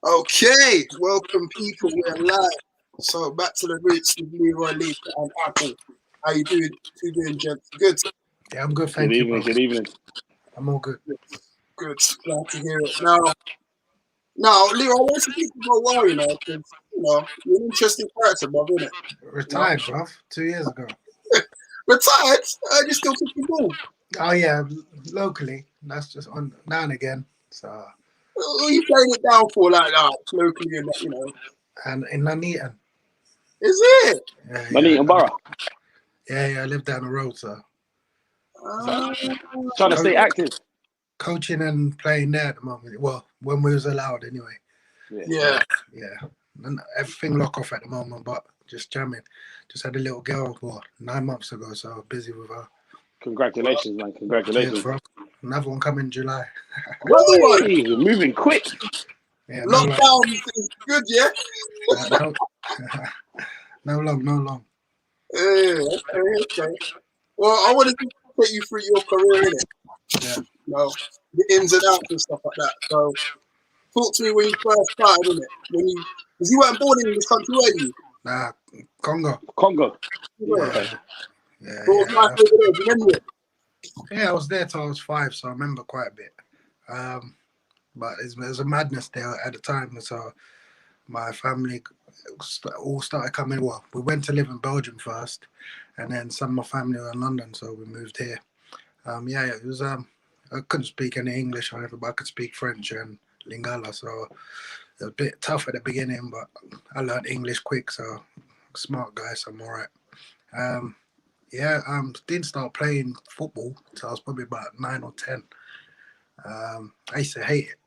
Okay, welcome people. We're live. So back to the roots with Leroy Lita and Apple. How you doing? You doing, gents? Good. Yeah, I'm good, Good thank you, evening, bro. good evening. I'm all good. Good. Glad to hear it. Now, Leroy, I want to speak about why, because you're an interesting character, bro, isn't it? Retired, bro. 2 years ago. Retired? You still kicking ball? Oh yeah, locally. That's just on now and again. So Who are you playing it down for like that locally and and in Nuneaton. Is it? Yeah, Nuneaton Borough. yeah. I live down the road, so Uh, Trying to Co- stay active. coaching and playing there at the moment. Well, when we was allowed, anyway. yeah. Yeah, and everything lock off at the moment, but just jamming. Just had a little girl, 9 months ago, so busy with her. Congratulations, man. Cheers, Congratulations. bro. Another one coming in July. Another one. Hey, we're moving quick. Yeah, Lockdown is good, yeah? no, no long. Okay. Well, I wanted to take you through your career in it. Yeah. The ins and outs and stuff like that. So, talk to me when you first started in it. Because you weren't born in this country, were you? Nah, Congo. Congo. Yeah. Yeah. What was life over there? Do you remember it? Yeah, I was there till I was 5, so I remember quite a bit. But it was a madness there at the time. So my family all started coming. Well, we went to live in Belgium first, and then some of my family were in London, so we moved here. It was. I couldn't speak any English or anything, but I could speak French and Lingala, so it was a bit tough at the beginning, but I learned English quick, so smart guy, so I'm alright. Didn't start playing football until I was probably about 9 or 10. I used to hate it.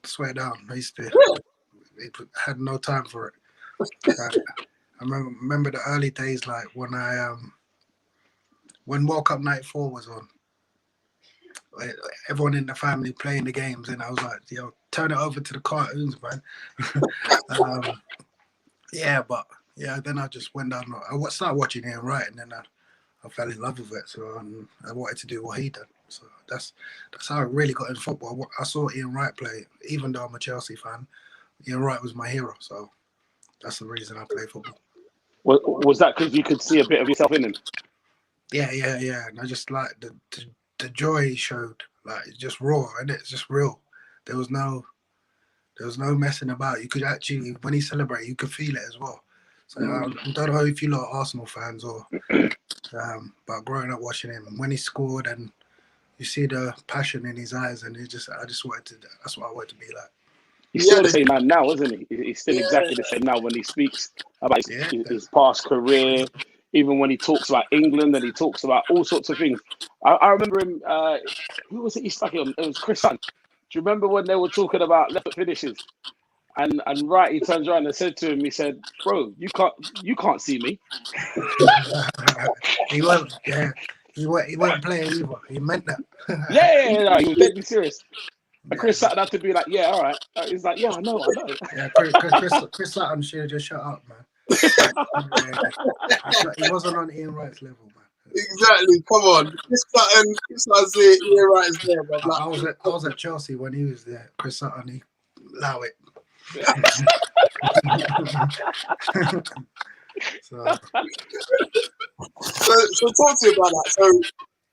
Swear down. It had no time for it. I remember the early days, like when World Cup '94 was on. Everyone in the family playing the games, and I was like, yo, turn it over to the cartoons, man. Then I just went down. I started watching Ian Wright, and then I fell in love with it. So I wanted to do what he did. So that's how I really got in football. I saw Ian Wright play, even though I'm a Chelsea fan. Ian Wright was my hero, so that's the reason I play football. Was that because you could see a bit of yourself in him? Yeah. And I just like the joy he showed. Like, it's just raw, and it's just real. There was no messing about. You could actually, when he celebrated, you could feel it as well. So I don't know if you lot are Arsenal fans or, but growing up watching him, when he scored and you see the passion in his eyes, and I just wanted to. That's what I wanted to be like. He's still the same man now, isn't he? He's still exactly the same now when he speaks about his past career, even when he talks about England and he talks about all sorts of things. I remember him. Who was it he stuck it on? It was Chris Sutton. Do you remember when they were talking about left foot finishes? And Wright, he turns around and said to him, he said, "Bro, you can't see me." He wasn't playing either. He meant that. Yeah, he was deadly serious. And Chris Sutton had to be like, "Yeah, all right." He's like, "Yeah, I know." Yeah, Chris Sutton should have just shut up, man. He wasn't on Ian Wright's level, man. Exactly. Come on. Chris Sutton's there. Ian Wright is there, man. I was at Chelsea when he was there. Chris Sutton, he allow it. So talk to me about that. So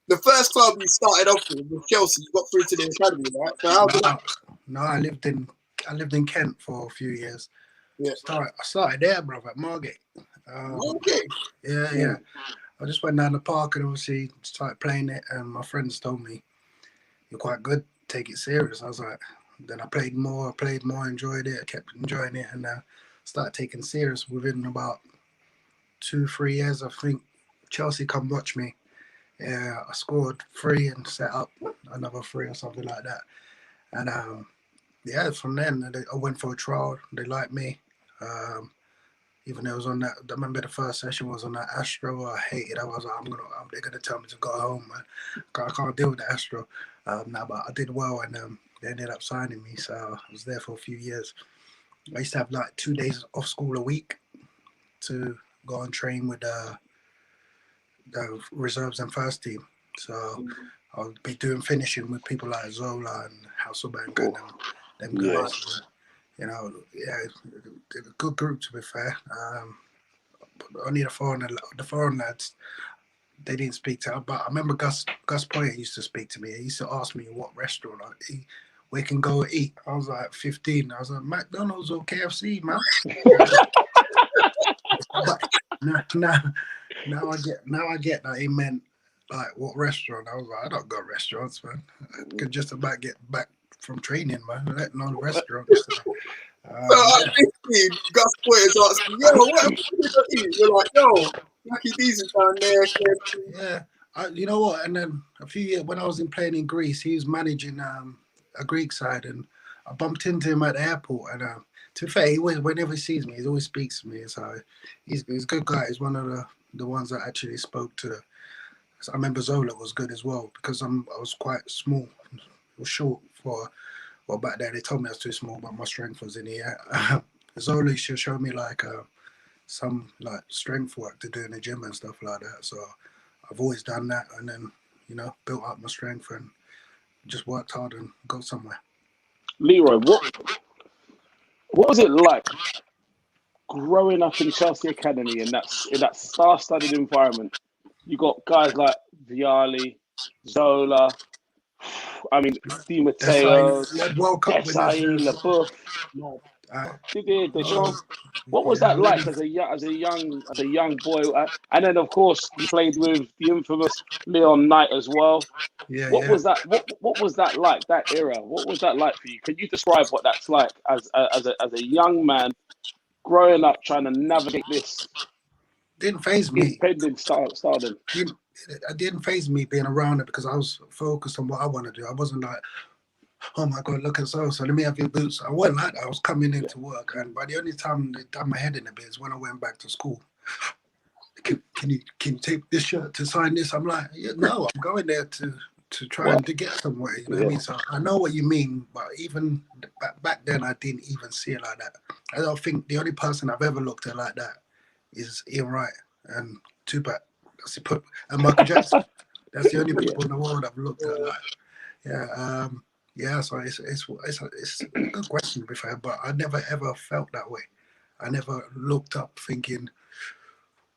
the first club you started off with Chelsea, you got through to the academy, right? So how did that? No, I lived in Kent for a few years. Yeah. I started there, bro, at Margate. Okay. Yeah. I just went down the park and obviously started playing it, and my friends told me, "You're quite good. Take it serious." I was like, then I played more, enjoyed it, kept enjoying it, and started taking serious within about 2-3 years. I think Chelsea come watch me. Yeah, I scored 3 and set up another 3 or something like that. And from then I went for a trial. They liked me. Even though it was on that, I remember the first session was on that Astro. I hated it. I was like, they're gonna tell me to go home, man. I can't deal with the Astro. But I did well, and they ended up signing me. So I was there for a few years. I used to have like 2 days off school a week to go and train with the reserves and first team. So I'll be doing finishing with people like Zola and Hasselbank and them guys. You know, yeah, a good group to be fair. Only the foreign lads, they didn't speak to. But I remember Gus Poyet used to speak to me. He used to ask me what restaurant we can go eat. I was like 15. I was like, McDonald's or KFC, man. But now I get that he meant like what restaurant. I was like, I don't go to restaurants, man. I could just about get back from training, man. Let alone restaurants. So at 15, Gus Poyet is asking, yo, what have you to eat? You're like, yo, Lucky D's is down there. Yeah. You know what? And then a few years when I was playing in Greece, he was managing a Greek side, and I bumped into him at the airport. And to be fair, whenever he sees me, he always speaks to me. So he's a good guy. He's one of the ones that actually spoke to. So I remember Zola was good as well because I was quite small, I was short for. Well, back then they told me I was too small, but my strength was in the air. Zola used to show me like some like strength work to do in the gym and stuff like that. So I've always done that, and then built up my strength and just worked hard and got somewhere. Leroy, what was it like growing up in Chelsea Academy in that star-studded environment? You got guys like Vialli, Zola, I mean, Di Matteo, Desai, LeBouf, Didier Deschamps. What was that like as a young boy? And then, of course, you played with the infamous Leon Knight as well. What was that? What was that like? That era? What was that like for you? Can you describe what that's like as a young man growing up trying to navigate this? Didn't faze me. Independent stardom. It didn't faze me being around it because I was focused on what I want to do. I wasn't like, oh my God, look at so let me have your boots. I wasn't like that. I was coming into work, and by the only time they done my head in a bit is when I went back to school. Can you take this shirt to sign this? I'm like, yeah, no, I'm going there to try and to get somewhere. You know what I mean? So I know what you mean, but even back then I didn't even see it like that. I don't think the only person I've ever looked at like that is Ian Wright and Tupac. And Michael Jackson. That's the only people in the world I've looked at like. So it's a good question to be fair, but I never ever felt that way. I never looked up thinking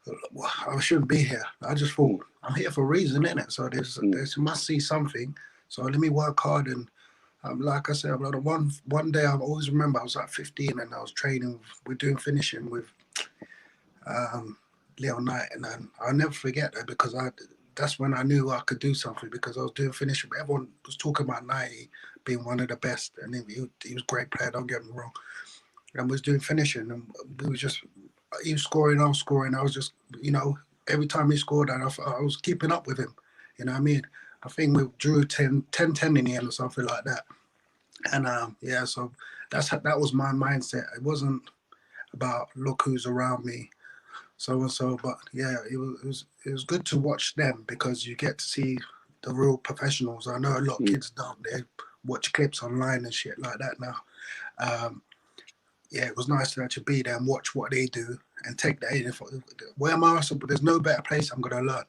I shouldn't be here. I just thought I'm here for a reason, innit? So there's must see something. So let me work hard and like I said, one day I always remember I was like 15 and I was training. We're doing finishing with Leon Knight, and I'll never forget that because that's when I knew I could do something because I was doing finishing. But everyone was talking about Knight being one of the best, and he was a great player. Don't get me wrong. And we was doing finishing, and he was scoring, I was scoring. I was just, every time he scored, I was keeping up with him. You know what I mean? I think we drew 10-10 in the end or something like that. And so that was my mindset. It wasn't about look who's around me, so and so. But yeah, it was good to watch them because you get to see the real professionals. I know a lot of kids don't. They watch clips online and shit like that now. It was nice to actually be there and watch what they do and take that in. Where am I? But there's no better place I'm going to learn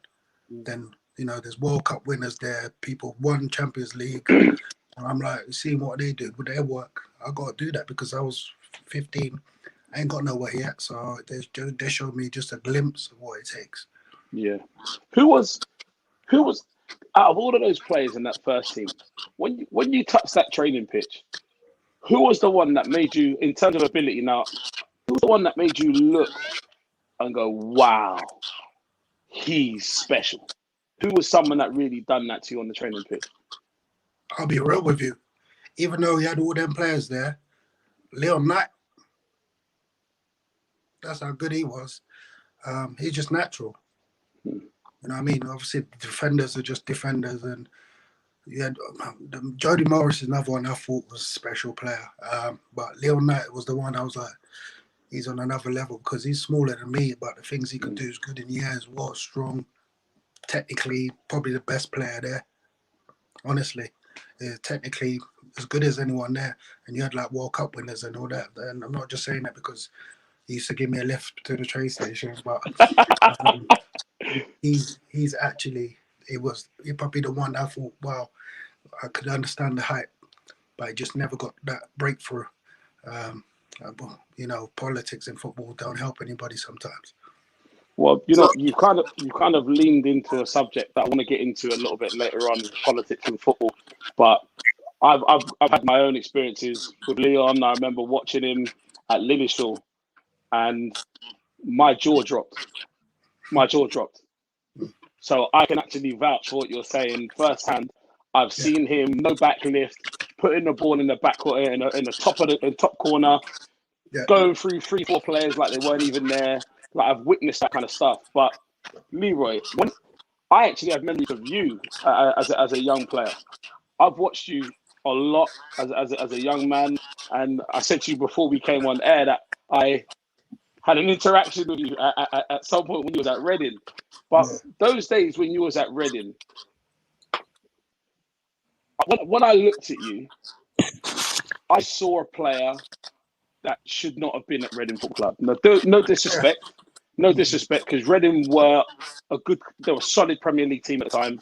than, there's World Cup winners there. People won Champions League. And I'm like, seeing what they do with their work. I got to do that because I was 15. I ain't got nowhere yet. So they showed me just a glimpse of what it takes. Yeah. Who was out of all of those players in that first team, when you touched that training pitch, who was the one that made you, in terms of ability now, who was the one that made you look and go, wow, he's special? Who was someone that really done that to you on the training pitch? I'll be real with you. Even though he had all them players there, Leon Knight, that's how good he was. He's just natural. You know what I mean? Obviously, the defenders are just defenders. And Jody Morris is another one I thought was a special player. But Leon Knight was the one I was like, he's on another level because he's smaller than me, but the things he can do is good in the air as well, strong. Technically, probably the best player there. Honestly, technically as good as anyone there. And you had like World Cup winners and all that. And I'm not just saying that because he used to give me a lift to the train stations, but he's actually, he probably the one I thought, wow, I could understand the hype, but he just never got that breakthrough. You know, politics in football don't help anybody sometimes. Well, you know, you've kind of leaned into a subject that I want to get into a little bit later on, politics and football. But I've had my own experiences with Leon. I remember watching him at Liverpool, and my jaw dropped. My jaw dropped. So I can actually vouch for what you're saying firsthand. I've seen him no backlift, putting the ball in the back in the top corner, going through 3-4 players like they weren't even there. Like I've witnessed that kind of stuff. But Leroy, when I actually have memories of you as a young player, I've watched you a lot as a young man, and I said to you before we came on air that I had an interaction with you at some point when you was at Reading. But those days when you was at Reading, when I looked at you, I saw a player that should not have been at Reading Football Club. No disrespect. No disrespect, because Reading they were a solid Premier League team at the time.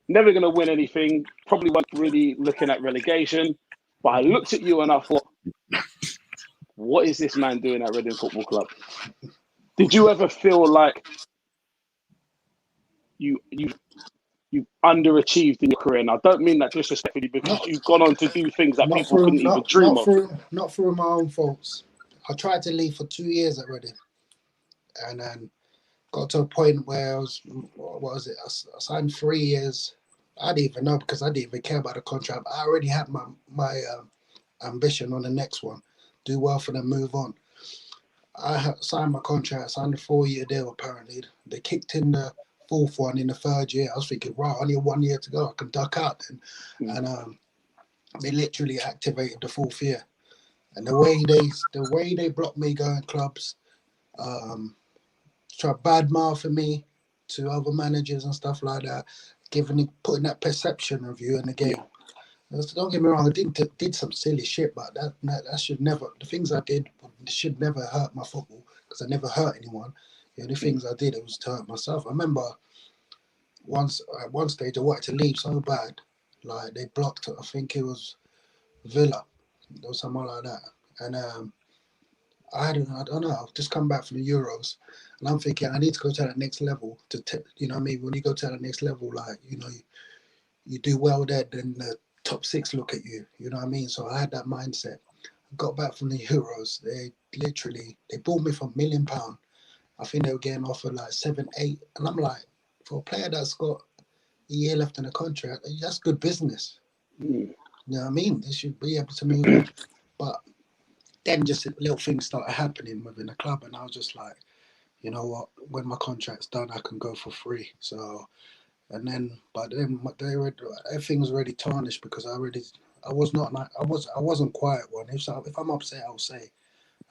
Never going to win anything. Probably weren't really looking at relegation. But I looked at you and I thought, what is this man doing at Reading Football Club? Did you ever feel like you underachieved in your career? And I don't mean that disrespectfully, because you've gone on to do things that people couldn't even dream of. Not through my own faults. I tried to leave for 2 years at Reading, and then got to a point where I was, what was it? I signed 3 years. I didn't even know, because I didn't even care about the contract. I already had my ambition on the next one, do well for them, move on. I signed my contract, signed a 4-year deal. Apparently, they kicked in the 4th one in the 3rd year. I was thinking, right, only 1 year to go. I can duck out then. And they literally activated the 4th year. And the way they blocked me going clubs, try badmouthing me to other managers and stuff like that, putting that perception of you in the game. Don't get me wrong, I did some silly shit, but that should never. The things I did should never hurt my football, because I never hurt anyone. The only things I did, it was to hurt myself. I remember at one stage I wanted to leave so bad, like they blocked. I think it was Villa or something like that, and I don't know. I've just come back from the Euros, and I'm thinking I need to go to that next level. You know what I mean? When you go to that next level, like, you know, you do well there, then the top 6 look at you. You know what I mean? So I had that mindset. I got back from the Euros. They bought me for £1 million. I think they were getting offered like 7, 8, and I'm like, for a player that's got a year left in the contract, that's good business. You know what I mean? They should be able to move on. But then just little things started happening within the club, and I was just like, you know what? When my contract's done, I can go for free. So, but then everything was already tarnished, because I wasn't quiet one. If I'm upset, I'll say.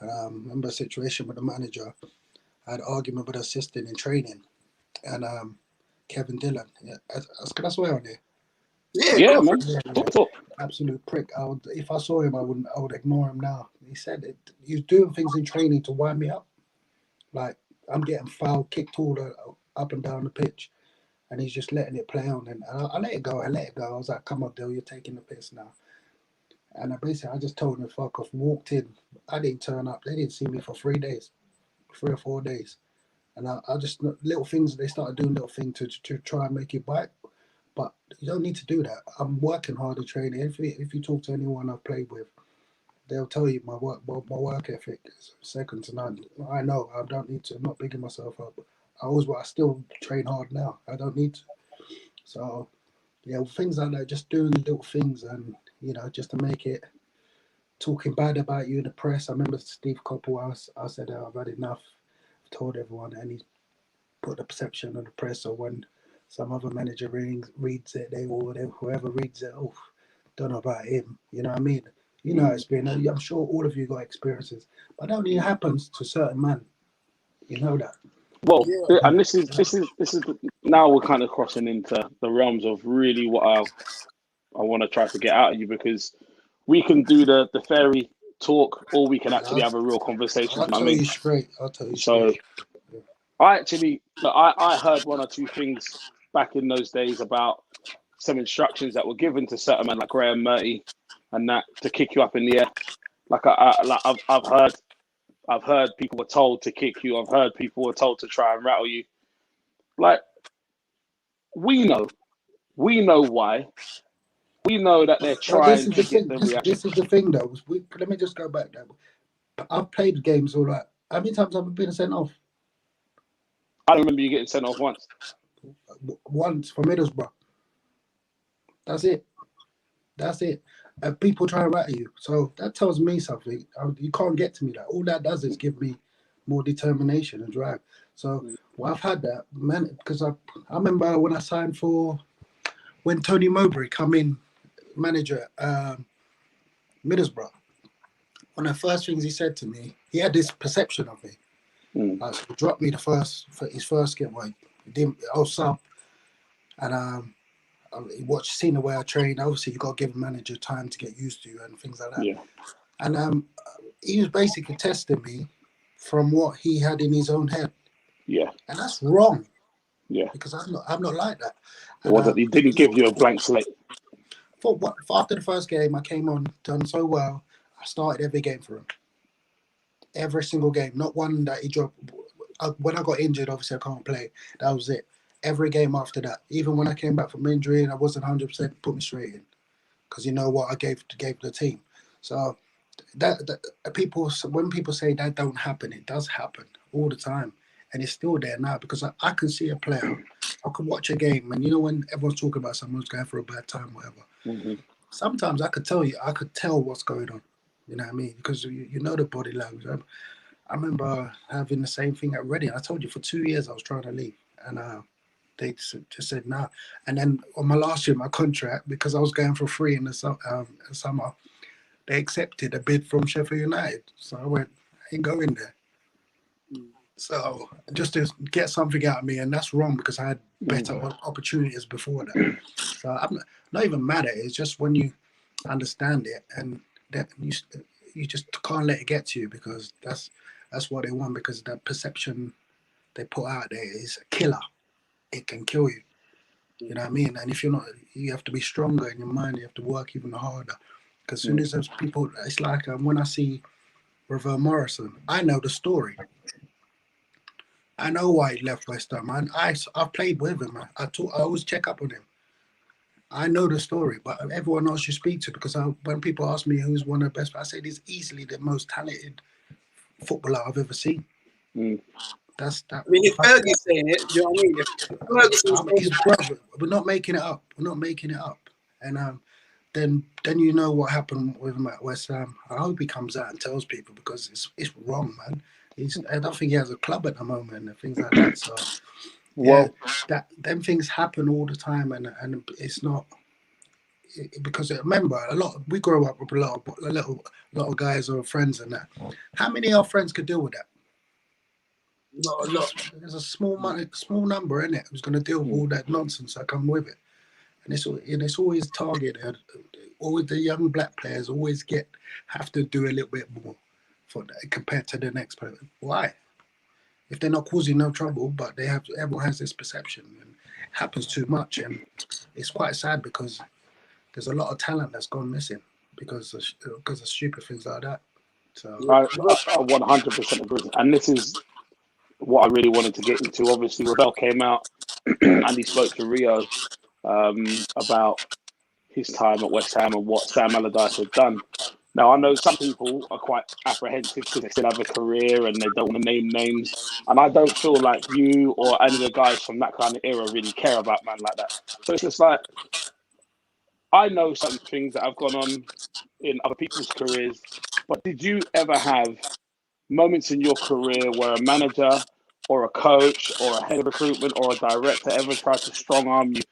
Remember a situation with the manager. I had an argument with an assistant in training, and Kevin Dillon. Yeah, can I swear on there? Yeah, man. Absolute prick. If I saw him, I would ignore him now. He said he was doing things in training to wind me up. Like, I'm getting fouled, kicked all up and down the pitch, and he's just letting it play on. And I let it go. I was like, come on, Dill, you're taking the piss now. And I just told him to fuck off. Walked in. I didn't turn up. They didn't see me for 3 days, 3 or 4 days. And I just, little things, they started doing little things to try and make it bite. But you don't need to do that. I'm working hard at training. If you talk to anyone I've played with, they'll tell you my work ethic is second to none. I know I don't need to. I'm not bigging myself up. I still train hard now. I don't need to. So, yeah, things like that, just doing little things, and, you know, just to make it, talking bad about you in the press. I remember Steve Coppell, I said, I've had enough. I've told everyone, and he put the perception on the press. So when some other manager reads it, whoever reads it, don't know about him. You know what I mean? You know, it's been. I'm sure all of you got experiences, but that only happens to certain men. You know that. Well, and this is now we're kind of crossing into the realms of really what I want to try to get out of you, because we can do the fairy talk, or we can actually have a real conversation. I'll tell you straight. So, I heard 1 or 2 things back in those days about some instructions that were given to certain men like Graham Murty and that, to kick you up in the air. Like I've heard people were told to kick you. I've heard people were told to try and rattle you. Like we know why. We know that they're But this trying is to the get thing. the reaction. This is the thing, though. Let me just go back there. I've played games all right. How many times have I been sent off? I don't remember you getting sent off once. Once for Middlesbrough. That's it. That's it. People try and rattle you. So that tells me something. You can't get to me. That all that does is give me more determination and drive. So well, I've had that, man, because I remember when I signed when Tony Mowbray come in, manager Middlesbrough. One of the first things he said to me, he had this perception of me. Like, he dropped me his first game. Like, he didn't. I was sub, and he seen the way I train. Obviously, you got to give a manager time to get used to you and things like that. Yeah. And he was basically testing me from what he had in his own head. Yeah. And that's wrong. Yeah. Because I'm not like that. It wasn't. He didn't give you a blank slate. After the first game, I came on, done so well. I started every game for him. Every single game, not one that he dropped. When I got injured, obviously I can't play. That was it. Every game after that, even when I came back from injury and I wasn't 100%, put me straight in, because you know what I gave the team. So that when people say that don't happen, it does happen all the time, and it's still there now because I can see a player, I can watch a game, and you know when everyone's talking about someone's going through a bad time, whatever. Mm-hmm. Sometimes I could tell what's going on. You know what I mean? Because you know the body language. I remember having the same thing at Reading. I told you for 2 years I was trying to leave, and they just said no. Nah. And then on my last year, my contract, because I was going for free in the summer, they accepted a bid from Sheffield United. So I went, I ain't going there. So just to get something out of me, and that's wrong because I had better opportunities before that. So I'm not even mad at it. It's just when you understand it, and that you just can't let it get to you, because that's what they want, because that perception they put out there is a killer. It can kill you. You know what I mean? And if you're not, you have to be stronger in your mind. You have to work even harder. Because as soon as those people, it's like when I see Ravel Morrison, I know the story. I know why he left West Ham. I've played with him. I always check up on him. I know the story, but everyone else you speak to, because when people ask me who's one of the best, I say he's easily the most talented footballer I've ever seen. That's that. I mean, if Fergie's saying it, do you know what I mean? If Ferguson's saying his brother, we're not making it up. We're not making it up. And then you know what happened with him at West Ham. I hope he comes out and tells people, because it's wrong, man. I don't think he has a club at the moment and things like that. So them things happen all the time, and it's not because remember we grow up with a lot of guys or friends and that. How many of our friends could deal with that? not a lot. There's a small number in it who's going to deal with all that nonsense that come with it, and it's always targeted. Always the young black players always have to do a little bit more for that compared to the next player. Why? If they're not causing no trouble, but everyone has this perception, and it happens too much, and it's quite sad because there's a lot of talent that's gone missing because of stupid things like that. So I 100% agree, and this is what I really wanted to get into. Obviously, Ravel came out and he spoke to Rio about his time at West Ham and what Sam Allardyce had done. Now, I know some people are quite apprehensive because they still have a career and they don't want to name names. And I don't feel like you or any of the guys from that kind of era really care about man like that. So it's just like, I know some things that have gone on in other people's careers, but did you ever have moments in your career where a manager or a coach or a head of recruitment or a director ever tried to strong arm you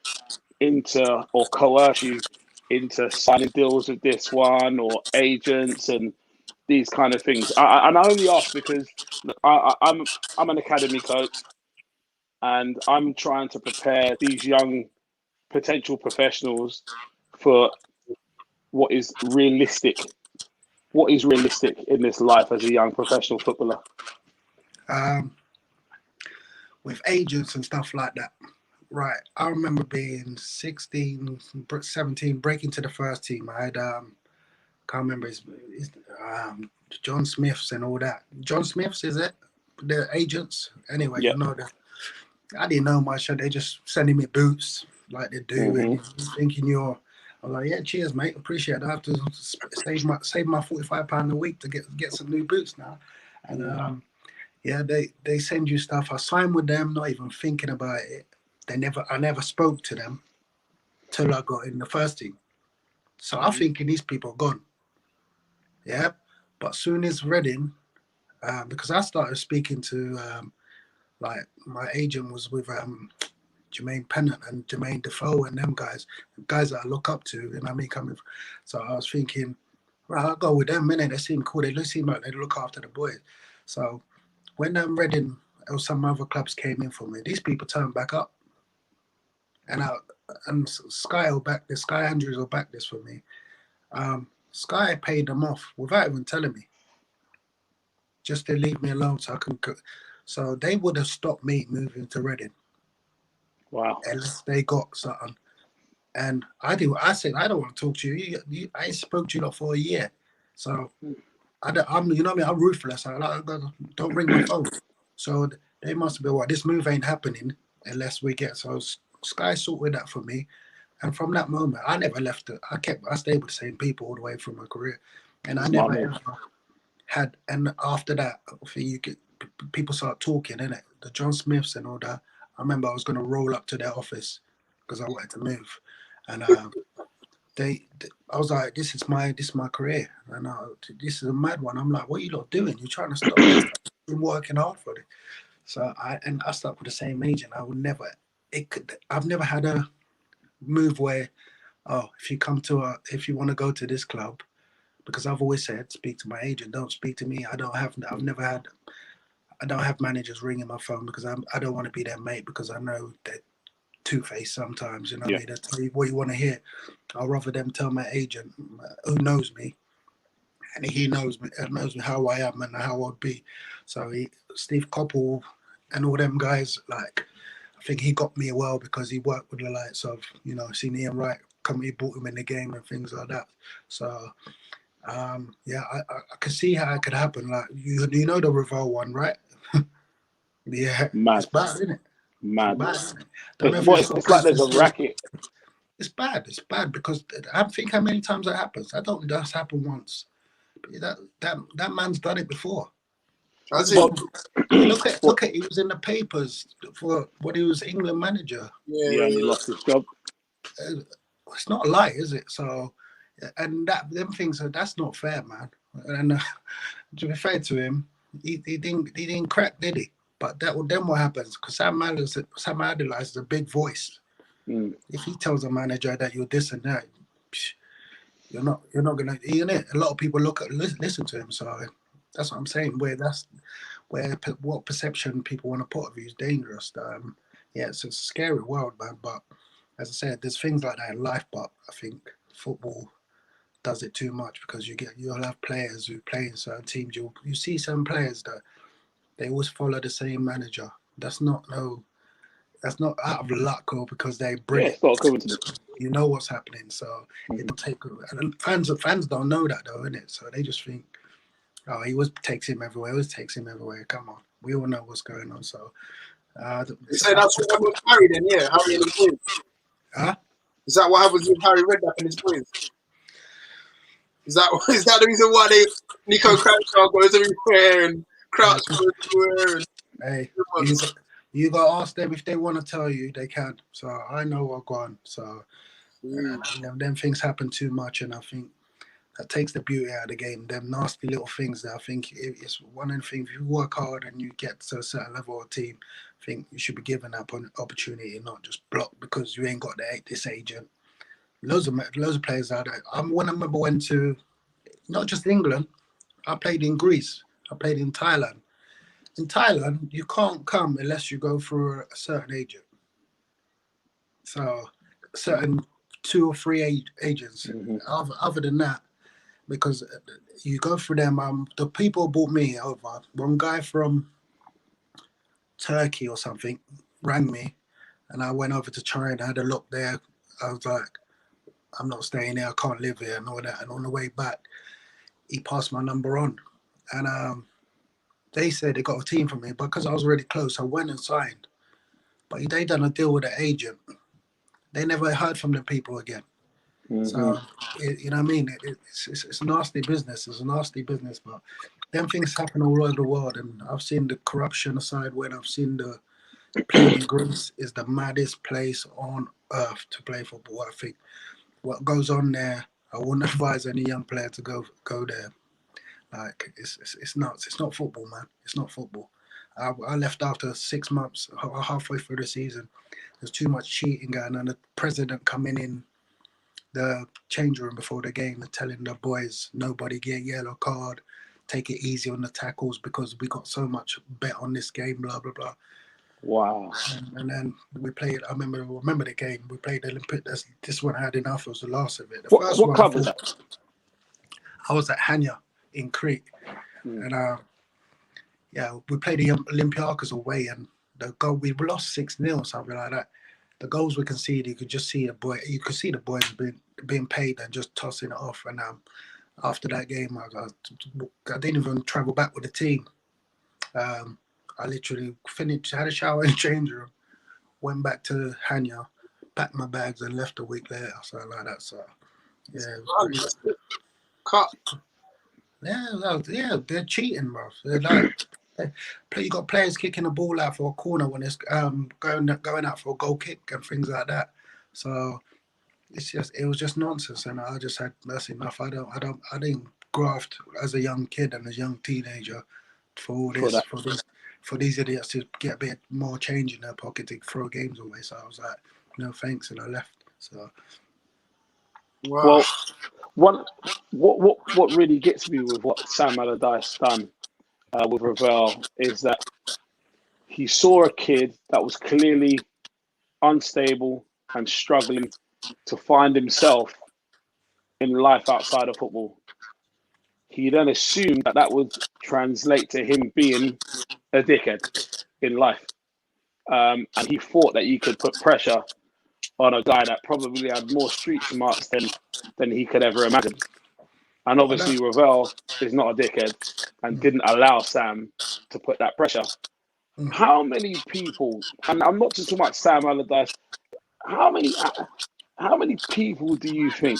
into or coerce you into signing deals with this one or agents and these kind of things? And I only ask because I'm an academy coach, and I'm trying to prepare these young potential professionals for what is realistic. What is realistic in this life as a young professional footballer? with agents and stuff like that. Right. I remember being 16, 17, breaking to the first team. I had can't remember his John Smiths and all that. John Smiths, is it? The agents. Anyway, Yeah. you know that. I didn't know much. So they just sending me boots like they do, and thinking you're. I'm like, yeah, cheers, mate. Appreciate it. I have to save my £45 a week to get some new boots now, and yeah, they send you stuff. I signed with them, not even thinking about it. I never spoke to them till I got in the first team. So I'm thinking these people are gone. Yeah, but soon as Reading, because I started speaking to like my agent was with Jermaine Pennant and Jermaine Defoe and them guys that I look up to, and I mean coming. So I was thinking, right, I'll go with them. Minute they seem cool. They seem like they look after the boys. So when Reading or some other clubs came in for me, these people turned back up, and Sky will back this. Sky Andrews will back this for me. Sky paid them off without even telling me, just to leave me alone so I can. So they would have stopped me moving to Reading. Wow. Unless they got something. And I said, I don't want to talk to you. I ain't spoke to you lot for a year. So I'm, you know what I mean? I'm ruthless. Don't ring my phone. So they must have been, what, this move ain't happening unless we get. So Sky sorted that for me. And from that moment, I never left it. I stayed with the same people all the way through my career. And I never ever had, and after that, people start talking, innit? The John Smiths and all that. I remember I was going to roll up to their office because I wanted to move. And I was like, this is my career. And this is a mad one. I'm like, what are you lot doing? You're trying to stop this. I've been working hard for it. So I stuck with the same agent. I've never had a move where, if you want to go to this club, because I've always said, speak to my agent, don't speak to me. I don't have managers ringing my phone because I don't want to be their mate, because I know they're two-faced sometimes, you know what I mean? They tell you what you want to hear. I'd rather them tell my agent, who knows me, and he knows me how I am and how I'd be. So Steve Coppell and all them guys, like, I think he got me well because he worked with the likes of, seen Ian Wright come, he brought him in the game and things like that. So yeah, I could see how it could happen. Like, you know the Ravel one, right? Yeah, Mad. it's bad, isn't it? Mad. It's bad. It's like there's a racket. It's bad. It's bad because I think how many times that happens. I don't just happen once. That man's done it before. Look at he was in the papers for when he was England manager. Yeah, and he lost his job. It's not a lie, is it? So, and them things, that's not fair, man. And to be fair to him, he didn't crack, did he? But then what happens? Because Sam Allardyce is a big voice. If he tells a manager that you're this and that, you're not gonna. A lot of people listen to him. So that's what I'm saying. What perception people want to put of you is dangerous. Yeah, it's a scary world, man. But as I said, there's things like that in life. But I think football does it too much because you'll have players who play in certain teams. You see some players that they always follow the same manager. That's not out of luck or because they bring it. You know what's happening. So it'll take. And fans don't know that though, innit? So they just think, oh, he always takes him everywhere. Come on, we all know what's going on. So. So that's what happened with Harry then, yeah? Harry and his boys. Huh? Is that what happens with Harry Redknapp and his boys? Is that the reason why Nico Crouch goes everywhere and Crouch goes everywhere? And hey, you got to ask them if they want to tell you, they can. So I know what's going on. So them things happen too much, and I think that takes the beauty out of the game. Them nasty little things that I think it's one of the things. If you work hard and you get to a certain level of team, I think you should be given that opportunity and not just blocked because you ain't got this agent. Loads of players out there. I remember went to not just England. I played in Greece. I played in Thailand. In Thailand, you can't come unless you go through a certain agent. So, certain 2 or 3 agents. Mm-hmm. Other than that, because you go through them. The people brought me over. One guy from Turkey or something rang me, and I went over to China. I had a look there. I was like, I'm not staying here. I can't live here and all that. And on the way back, he passed my number on, and they said they got a team for me, but because I was really close, I went and signed. But they done a deal with an agent. They never heard from the people again. So, you know what I mean? It's a nasty business. It's a nasty business, but them things happen all over the world. And I've seen the corruption aside when I've seen the playing in Greece is the maddest place on earth to play football. I think what goes on there, I wouldn't advise any young player to go there. Like, it's nuts. It's not football, man. It's not football. I left after 6 months, halfway through the season. There's too much cheating going on. The president coming in the change room before the game and telling the boys, nobody get yellow card, take it easy on the tackles because we got so much bet on this game, blah, blah, blah. Wow. And then we played, I remember the game, we played the Olympic, this one I had enough, it was the last of it. What club was that? I was at Hanya in Crete. And we played the Olympiacos away, and the goal, we lost 6-0, something like that. The goals we conceded, you could just see the boys being paid and just tossing it off. And after that game, I didn't even travel back with the team. I literally finished, had a shower in the change room, went back to Hanya, packed my bags, and left a week later, something like that. So, yeah. Cut. Yeah, they're cheating, bro. They're like, you got players kicking the ball out for a corner when it's going out for a goal kick and things like that. So it was just nonsense, and I just had that's enough. I didn't graft as a young kid and as a young teenager for these idiots to get a bit more change in their pocket to throw games away. So I was like, no thanks, and I left. So Wow. Well, what really gets me with what Sam Allardyce done with Ravel is that he saw a kid that was clearly unstable and struggling to find himself in life outside of football. He then assumed that would translate to him being a dickhead in life. And he thought that he could put pressure on a guy that probably had more street smarts than he could ever imagine. And obviously, Ravel is not a dickhead and didn't allow Sam to put that pressure. How many people, and I'm not just talking about Sam Allardyce, how many people do you think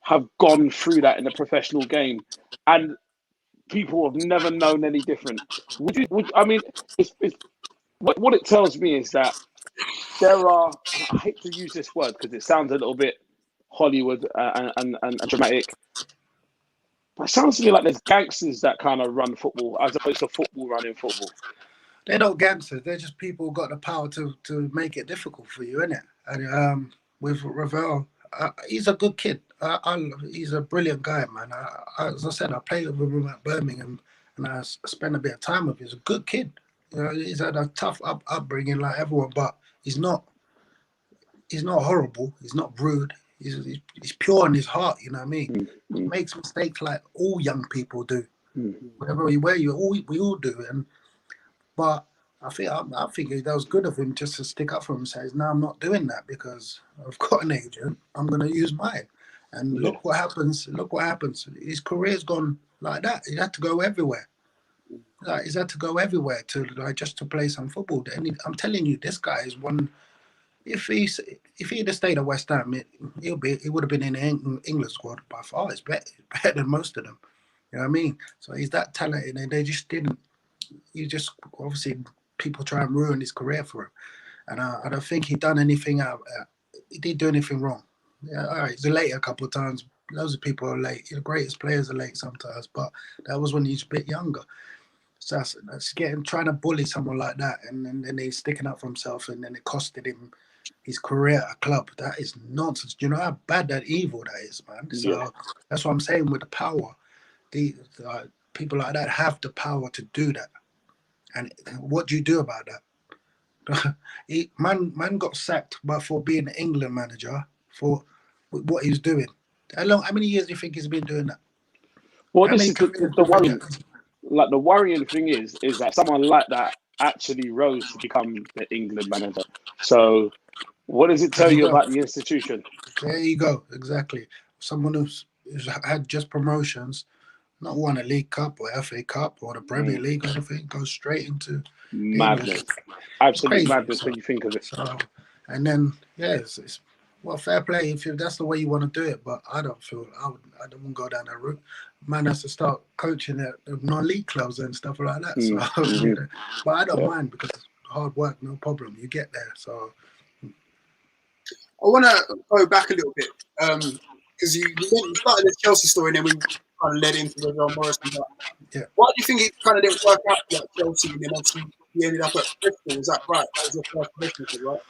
have gone through that in the professional game, and people have never known any different? What it tells me is that there are, and I hate to use this word because it sounds a little bit Hollywood and dramatic, but it sounds to me like there's gangsters that kind of run football as opposed to football running football. They're not gangsters. They're just people who got the power to make it difficult for you, innit? And with Ravel, he's a good kid. He's a brilliant guy, man. As I said, I played with him at Birmingham, and I spent a bit of time with him. He's a good kid. You know, he's had a tough upbringing like everyone, but he's not horrible. He's not rude. He's pure in his heart. You know what I mean? He makes mistakes like all young people do. Wherever we all do. But I think that was good of him just to stick up for him and say, "No, I'm not doing that because I've got an agent. I'm going to use mine." And look what happens. His career's gone like that. He had to go everywhere. He's had to go everywhere just to play some football. And I'm telling you, this guy is one. If he'd have stayed at West Ham, he would have been in the England squad by far. It's better than most of them. You know what I mean? So he's that talented, and they just didn't. Obviously people try and ruin his career for him, and I don't think he done anything he didn't do anything wrong. Yeah, all right, he's late a couple of times. Loads of people are late. The greatest players are late sometimes, but that was when he's a bit younger. So that's trying to bully someone like that, and then he's sticking up for himself, and then it costed him his career at a club. That is nonsense. Do you know how bad, that evil that is, man? So that's what I'm saying with the power. The people like that have the power to do that. And what do you do about that? Man got sacked for being an England manager for what he's doing. How many years do you think he's been doing that? Well, this is the worrying. Like, the worrying thing is that someone like that actually rose to become the England manager. So what does it tell you about the institution? There you go. Exactly. Someone who's had just promotions, not won a League Cup or FA Cup or the Premier League or anything, goes straight into the Madness. industry. Absolute Crazy. madness So, when you think of it. so, and then it's well, fair play if that's the way you want to do it. But I don't feel I don't want to go down that route. Man has to start coaching at non-league clubs and stuff like that. So, you know, but I don't mind because hard work, no problem. You get there. So. I want to go back a little bit because you started this Chelsea story and then we kind of led into the Ravel Morrison. Yeah. Why do you think it kind of didn't work out for like Chelsea and then obviously you ended up at Bristol? Is that right? That was your first position, right?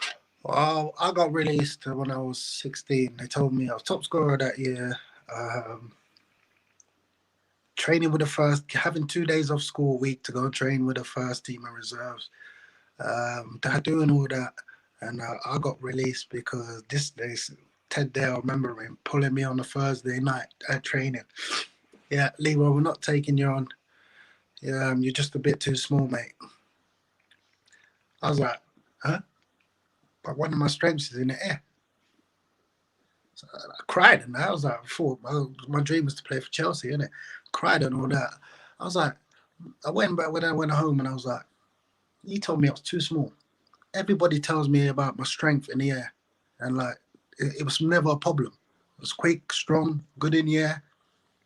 Well, I got released when I was 16. They told me I was top scorer that year. Training with the first, having 2 days off school a week to go train with the first team of reserves. Doing all that. And I got released because Ted Dale, I remember him pulling me on the Thursday night at training. Yeah, Leroy, we're not taking you on. Yeah, you're just a bit too small, mate. I was like, huh? But one of my strengths is in the air. So I cried, and I was like, my dream was to play for Chelsea, innit? Cried and all that. I was like, I went back when I went home, and I was like, you told me I was too small. Everybody tells me about my strength in the air, and like it was never a problem. It was quick, strong, good in the air.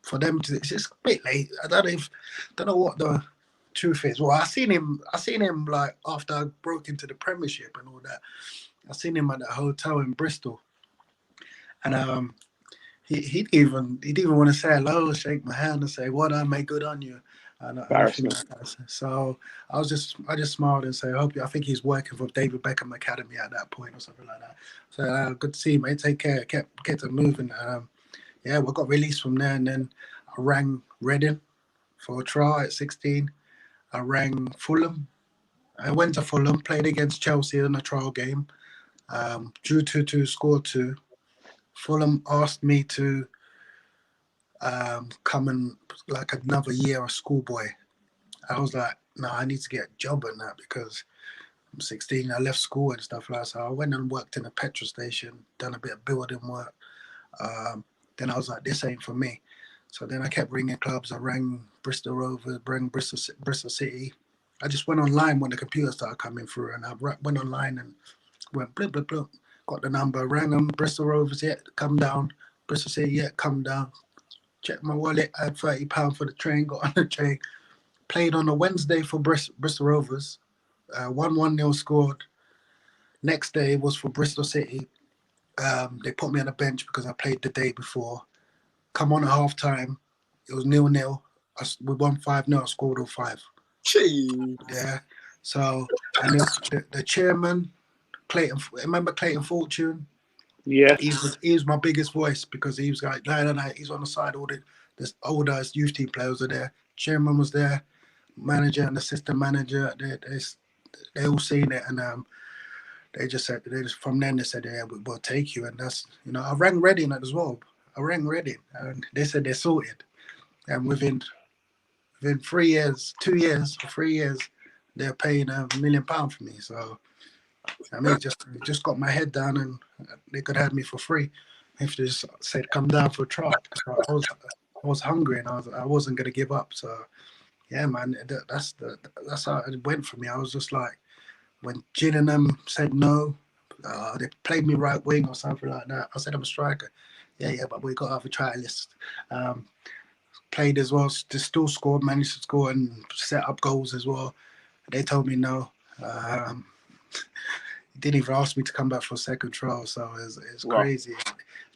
For them to, it's just a bit late. I don't know what the truth is. Well, I seen him like after I broke into the Premiership and all that. I seen him at that hotel in Bristol, and he didn't even want to say hello, shake my hand, and say, "What I made good on you." And anything like that. So I just smiled and said, I think he's working for David Beckham Academy at that point or something like that. So good to see you, mate. Take care. Kept it moving. Yeah, we got released from there, and then I rang Reading for a trial at 16. I rang Fulham. I went to Fulham, played against Chelsea in a trial game. Drew 2-2, scored 2. Fulham asked me to come and like another year of schoolboy. I was like, no, I need to get a job in that because I'm 16. I left school and stuff like that. So I went and worked in a petrol station, done a bit of building work. Then I was like, this ain't for me. So then I kept ringing clubs. I rang Bristol Rovers, rang Bristol City. I just went online when the computer started coming through, and I went online and went blip, blip, blip. Got the number, rang them. Bristol Rovers, yeah, come down. Bristol City, yeah, come down. Checked my wallet. I had £30 for the train. Got on the train. Played on a Wednesday for Bristol Rovers. 1-1-0 scored. Next day was for Bristol City. They put me on the bench because I played the day before. Come on at half time. It was 0-0. We won 5-0. I scored all 5. Jeez. Yeah. So, and the chairman, remember Clayton Fortune? Yeah. He was my biggest voice because he was like, no, he's on the side. All the older youth team players are there. Chairman was there. Manager and assistant manager. They all seen it, and from then they said, yeah, we'll take you. And that's, I rang Reading as well. I rang Reading, and they said they're sorted. And within 3 years, 2 years, 3 years, they're paying £1 million for me. So I mean, just got my head down, and they could have me for free if they just said come down for a trial. Because I was hungry and I wasn't gonna give up. So yeah, man, that's how it went for me. I was just like, when Gin and them said no, they played me right wing or something like that. I said I'm a striker. Yeah, but we got other trialists. Played as well, still scored, managed to score and set up goals as well. They told me no. Didn't even ask me to come back for a second trial, so it's crazy.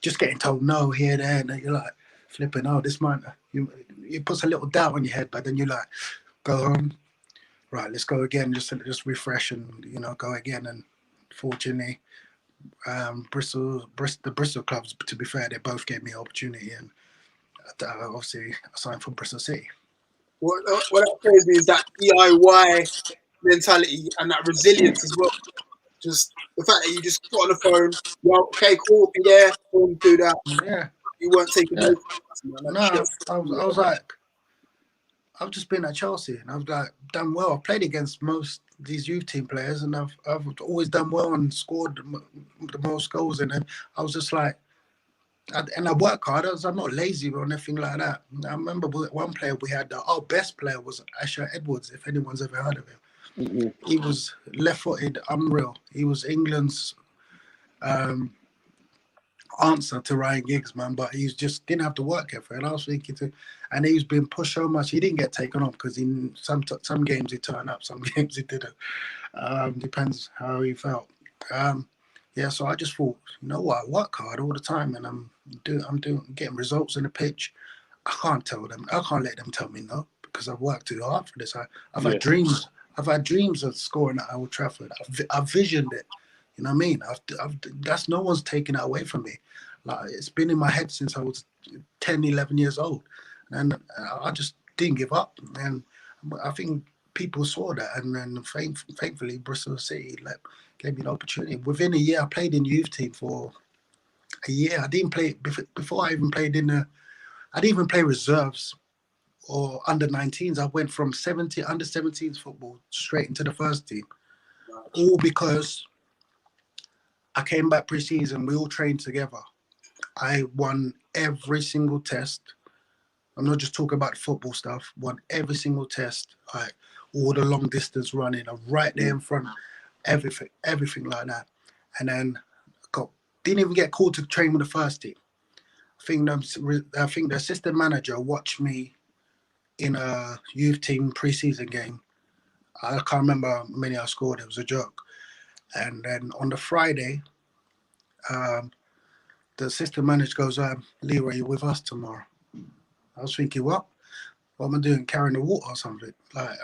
Just getting told no here, there, and you're like flipping. Oh, this might it puts a little doubt on your head, but then you like go home. Right, let's go again. Just refresh and go again. And fortunately, the Bristol clubs. To be fair, they both gave me opportunity, and obviously I signed for Bristol City. What appears me is that DIY mentality and that resilience as well. Just the fact that you just got on the phone, well, okay, cool, be there, we'll do that. Yeah. You weren't taking no. I was like, I've just been at Chelsea and I've like done well. I've played against most of these youth team players and I've always done well and scored the most goals. And then I was just like, And I work hard. I'm not lazy or anything like that. I remember one player we had, our best player was Asher Edwards, if anyone's ever heard of him. Mm-hmm. He was left-footed, unreal. He was England's answer to Ryan Giggs, man, but he just didn't have to work effort. And I was thinking, and he's been pushed so much, he didn't get taken on because some games he turned up, some games he didn't. Depends how he felt. Yeah, so I just thought, you know what, I work hard all the time, and I'm getting results in the pitch. I can't let them tell me no, because I've worked too hard for this. I've had dreams. I've had dreams of scoring at Old Trafford. I've visioned it. You know what I mean? That's no one's taken it away from me. Like, it's been in my head since I was 10, 11 years old, and I just didn't give up. And I think people saw that, and then thankfully Bristol City gave me the opportunity. Within a year, I played in the youth team for a year. I didn't play before. I even played I didn't even play reserves or under 19s. I went from under 17s football straight into the first team, all because I came back pre-season. We all trained together. I won every single test. I'm not just talking about football stuff. Won every single test. Like all the long distance running. I'm right there in front. Everything like that. And then didn't even get called to train with the first team. I think the assistant manager watched me in a youth team pre-season game. I can't remember how many I scored. It was a joke. And then on the Friday, the assistant manager goes, Leroy, you're with us tomorrow. I was thinking, what? What am I doing? Carrying the water or something? Like,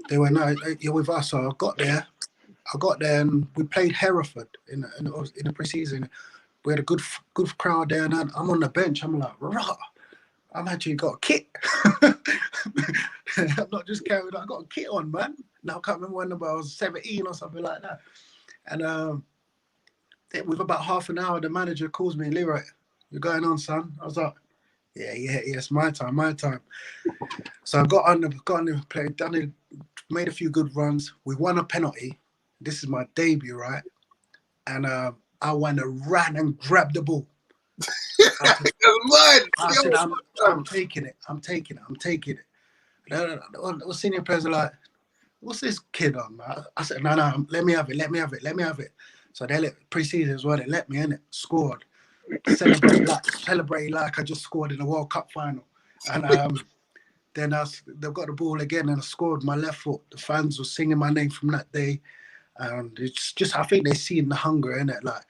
they went, no, you're with us. So I got there and we played Hereford in the pre-season. We had a good crowd there, and I'm on the bench. I'm like, rah, I'm actually got a kit. I'm not just carrying, I got a kit on, man. Now I can't remember when I was 17 or something like that. And with about half an hour, the manager calls me, Leroy, you're going on, son? I was like, yeah, it's my time. So I got on the play, made a few good runs. We won a penalty. This is my debut, right? And I went and ran and grabbed the ball. I said, I'm taking it. The senior players are like, what's this kid on, man? I said, no, let me have it. So they pre-season as well, they let me in it, scored. Celebrate like I just scored in the World Cup final. And then they've got the ball again and I scored my left foot. The fans were singing my name from that day. And it's just, I think they see the hunger in it. Like,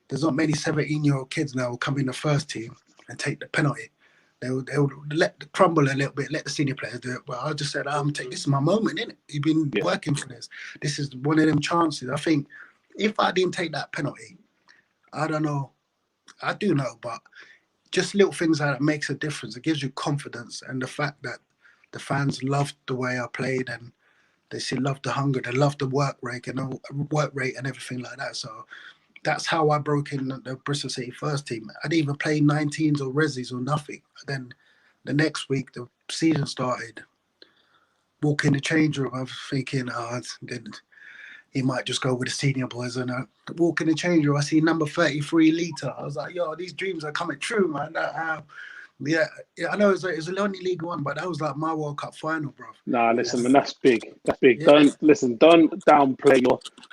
there's not many 17-year-old kids now who come in the first team and take the penalty. They'll let it crumble a little bit, let the senior players do it. But I just said, this is my moment, innit? You've been working for this. This is one of them chances. I think if I didn't take that penalty, I don't know. I do know, but just little things like that makes a difference. It gives you confidence, and the fact that the fans loved the way I played, and they loved the hunger, they loved the work rate and everything like that. So that's how I broke in the Bristol City first team. I didn't even play 19s or resis or nothing. Then the next week, the season started. Walk in the change room, I was thinking, he might just go with the senior boys. And walk in the change room, I see number 33 Lita. I was like, yo, these dreams are coming true, man. Yeah, I know it was only League One, but that was like my World Cup final, bro. Nah, listen, man, that's big. That's big. Yeah. Don't downplay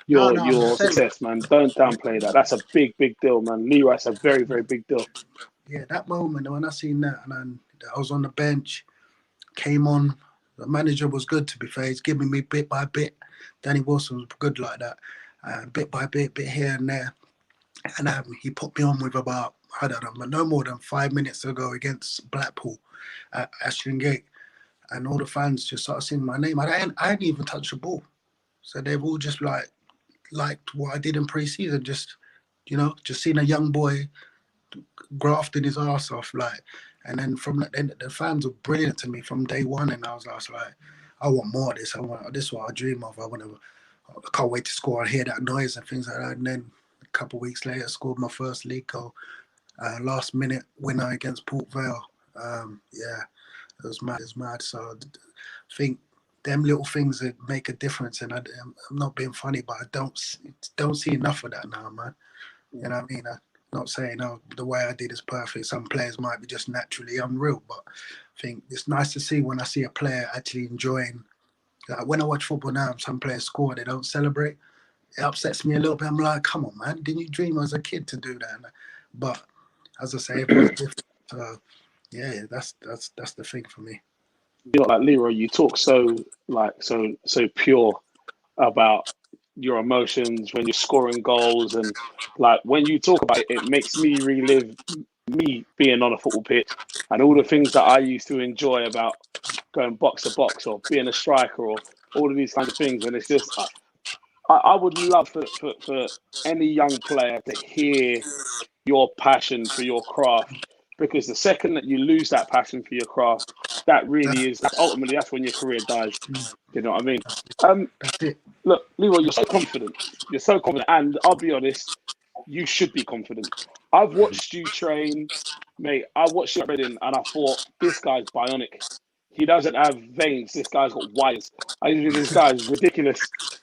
your success, man. Don't downplay that. That's a big deal, man. Leroy, it's a very, very big deal. Yeah, that moment when I seen that, and I was on the bench, came on. The manager was good, to be fair. He's giving me bit by bit. Danny Wilson was good like that, bit by bit here and there. And he put me on with about, I don't know, no more than 5 minutes ago against Blackpool at Ashton Gate. And all the fans just started singing my name. I hadn't even touched the ball. So they've all just liked what I did in pre-season. Just seeing a young boy grafting his ass off. And then from the fans were brilliant to me from day one. And I was like, I want more of this. This is what I dream of. I can't wait to score and hear that noise and things like that. And then a couple of weeks later, I scored my first league goal. Last minute winner against Port Vale. It was mad. So I think them little things that make a difference. And I'm not being funny, but I don't see enough of that now, man. You know what I mean? not saying the way I did is perfect. Some players might be just naturally unreal, but I think it's nice to see when I see a player actually enjoying. Like when I watch football now, some players score, they don't celebrate. It upsets me a little bit. I'm like, come on, man, didn't you dream as a kid to do that? But as I say, everyone's different. So yeah, that's the thing for me. You know, like Leroy, you talk so pure about your emotions when you're scoring goals, and like when you talk about it, it makes me relive me being on a football pitch and all the things that I used to enjoy about going box to box or being a striker or all of these kinds of things. And it's just, I would love for any young player to hear your passion for your craft, because the second that you lose that passion for your craft, that really is ultimately that's when your career dies. You know what I mean? That's it. Look, Leroy, you're so confident. You're so confident, and I'll be honest, you should be confident. I've watched you train, mate. I watched you at Reading, and I thought this guy's bionic. He doesn't have veins. This guy's got wires. I think this guy's ridiculous.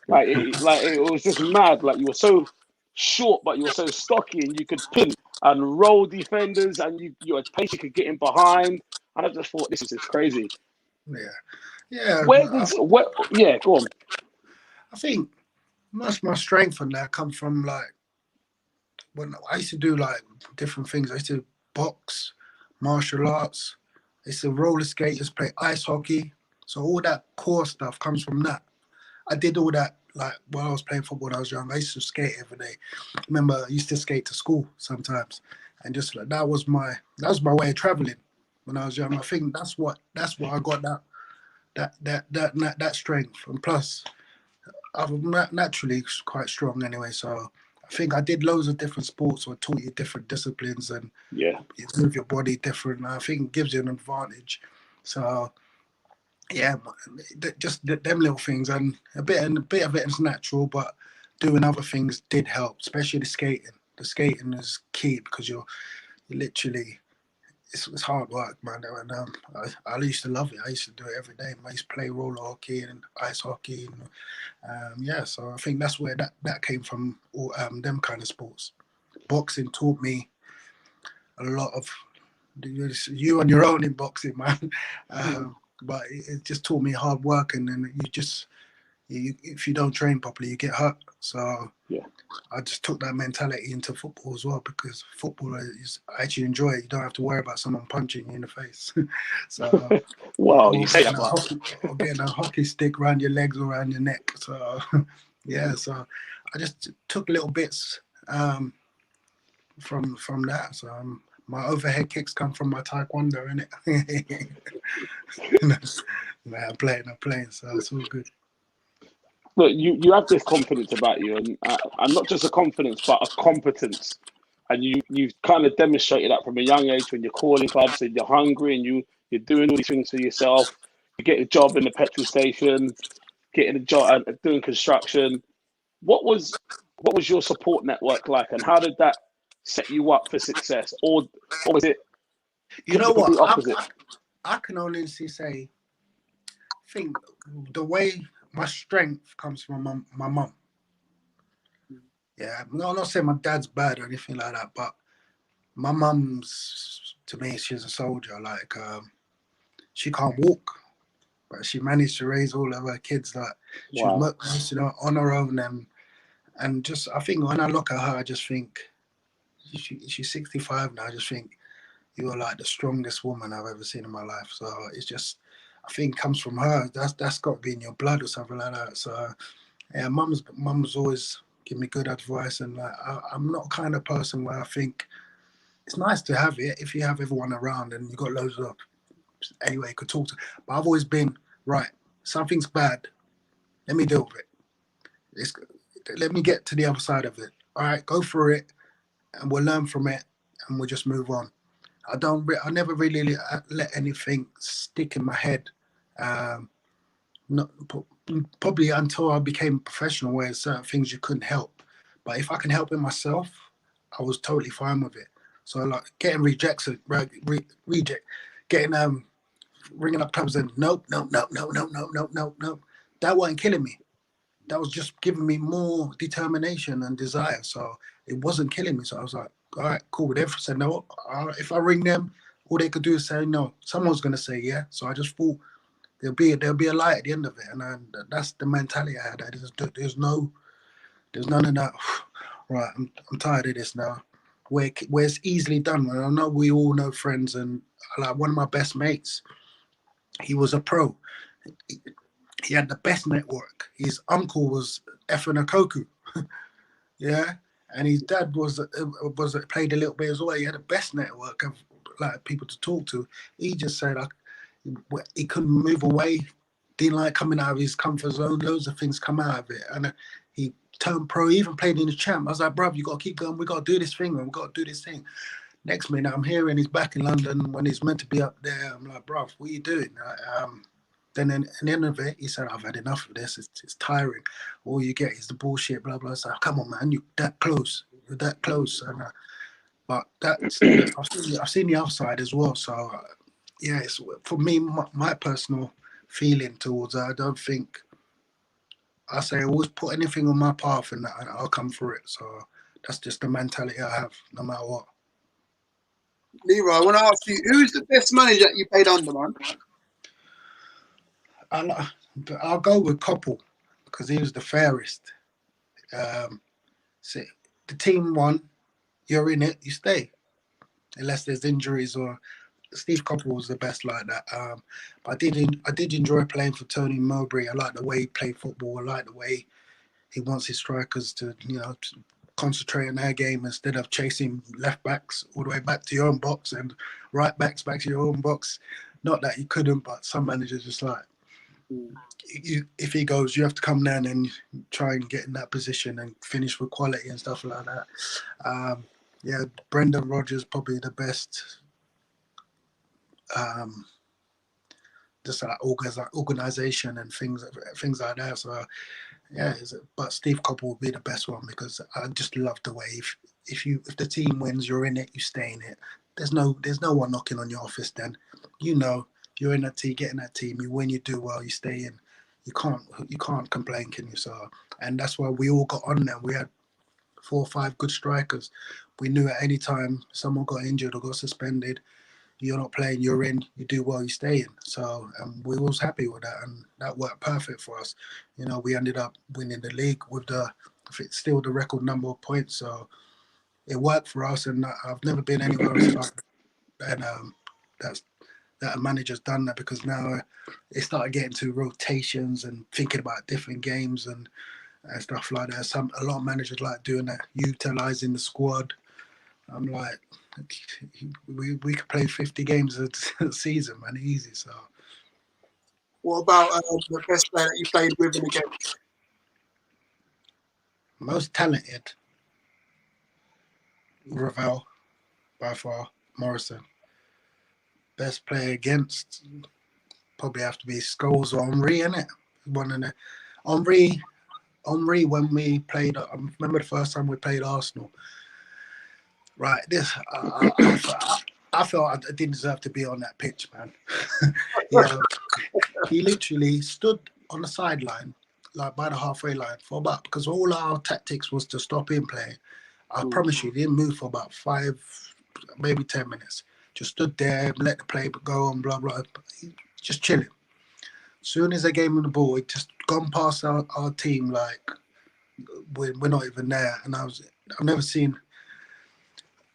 It was just mad. Like you were so short, but you were so stocky, and you could pin and roll defenders, and you had pace. You could get in behind, and I just thought this is crazy. Yeah. Yeah, go on. I think most of my strength and that come from like when I used to do like different things. I used to box, martial arts. I used to roller skate, just play ice hockey. So all that core stuff comes from that. I did all that like while I was playing football when I was young. I used to skate every day. I remember I used to skate to school sometimes, and just like that was my way of traveling when I was young. I think that's what I got that strength, and plus I'm naturally quite strong anyway. So I think I did loads of different sports or taught you different disciplines, and yeah, you move your body different. I think it gives you an advantage. So yeah, just them little things, and a bit of it is natural, but doing other things did help, especially the skating. The skating is key because you're literally it's hard work, man. And I used to love it. I used to do it every day. I used to play roller hockey and ice hockey, and yeah. So I think that's where that came from. All them kind of sports. Boxing taught me a lot of you on your own in boxing, man. But it just taught me hard work, and then if you don't train properly, you get hurt. So yeah, I just took that mentality into football as well, because football I actually enjoy it. You don't have to worry about someone punching you in the face. So wow, you say that, or getting a hockey stick around your legs or around your neck. So yeah, so I just took little bits from that. So my overhead kicks come from my taekwondo, innit? I'm playing, so it's all good. Look, you have this confidence about you, and not just a confidence, but a competence. And you've kind of demonstrated that from a young age when you're calling clubs and you're hungry and you're doing all these things for yourself. You get a job in the petrol station, getting a job doing construction. What was your support network like, and how did that set you up for success, or was it You know complete what? opposite? I can honestly say, I think the way my strength comes from my mum. Yeah, no, I'm not saying my dad's bad or anything like that, but my mum's, to me, she's a soldier. Like, she can't walk, but she managed to raise all of her kids. Like, she Wow. was, on her own, and just, I think when I look at her, I just think she's 65 now. I just think you're like the strongest woman I've ever seen in my life. So it's just, I think, it comes from her. That's got to be in your blood or something like that. So yeah, mum's always give me good advice, and I'm not kind of person where I think it's nice to have it if you have everyone around and you got loads of anyway you could talk to. But I've always been right. Something's bad. Let me deal with it. Let me get to the other side of it. All right, go through it, and we'll learn from it, and we'll just move on. I never really let anything stick in my head. Not probably until I became professional, where certain things you couldn't help. But if I can help it myself, I was totally fine with it. So like getting rejected, reject, getting ringing up clubs and nope. That wasn't killing me. That was just giving me more determination and desire. So it wasn't killing me. So I was like, all right, cool. They said no. If I ring them, all they could do is say no. Someone's gonna say yeah. So I just thought there'll be a light at the end of it, and that's the mentality I had. There's none of that. Right, I'm tired of this now. Where it's easily done. And I know we all know friends, and like one of my best mates, he was a pro. He had the best network. His uncle was effing a Koku. Yeah, and his dad was played a little bit as well. He had the best network of like people to talk to. He just said he couldn't move away. Didn't like coming out of his comfort zone. Loads of things come out of it, and he turned pro. He even played in the champ. I was like, bruv, you got to keep going. We got to do this thing, man. We got to do this thing. Next minute, I'm hearing he's back in London when he's meant to be up there. I'm like, bruv, what are you doing? Then at the end of it, he said, I've had enough of this. It's tiring. All you get is the bullshit, blah, blah. So come on, man, you're that close. You're that close. And, but I've seen the outside as well. So, yeah, it's, for me, my personal feeling towards it, I don't think, I say always put anything on my path and I'll come for it. So that's just the mentality I have, no matter what. Leroy, I want to ask you, who's the best manager that you played under, man? I'll go with Koppel because he was the fairest. So the team won, you're in it, you stay, unless there's injuries or. Steve Koppel was the best like that. But I did enjoy playing for Tony Mowbray. I like the way he played football. I like the way he wants his strikers to, to concentrate on their game instead of chasing left backs all the way back to your own box and right backs back to your own box. Not that you couldn't, but some managers just like, if he goes, you have to come down and try and get in that position and finish with quality and stuff like that. Yeah, Brendan Rodgers probably the best. Just like organisation and things like that. So yeah, but Steve Coppell would be the best one because I just love the way if the team wins, you're in it, you stay in it. There's no one knocking on your office. Then you're in that team, getting that team. You win, you do well, you stay in. You can't complain, can you? So and that's why we all got on there. We had 4 or 5 good strikers. We knew at any time someone got injured or got suspended, you're not playing, you're in, you do well, you stay in. So we was happy with that, and that worked perfect for us. We ended up winning the league with still the record number of points. So it worked for us, and I've never been anywhere else like that. And that a manager's done that, because now they started getting to rotations and thinking about different games and stuff like that. A lot of managers like doing that, utilising the squad. I'm like, we could play 50 games a season, man, easy. So, what about the best player that you played with and against? Most talented, Ravel, by far, Morrison. Best player against, probably have to be Scholes or Henry, innit? One of the Henry when we played. I remember the first time we played Arsenal. Right, I felt I didn't deserve to be on that pitch, man. He literally stood on the sideline, like by the halfway line, because all our tactics was to stop him playing. I promise you, he didn't move for about 5, maybe 10 minutes. Just stood there, let the play go on, blah blah, just chilling. As soon as they gave him the ball, he just gone past our team like we're not even there. And I've never seen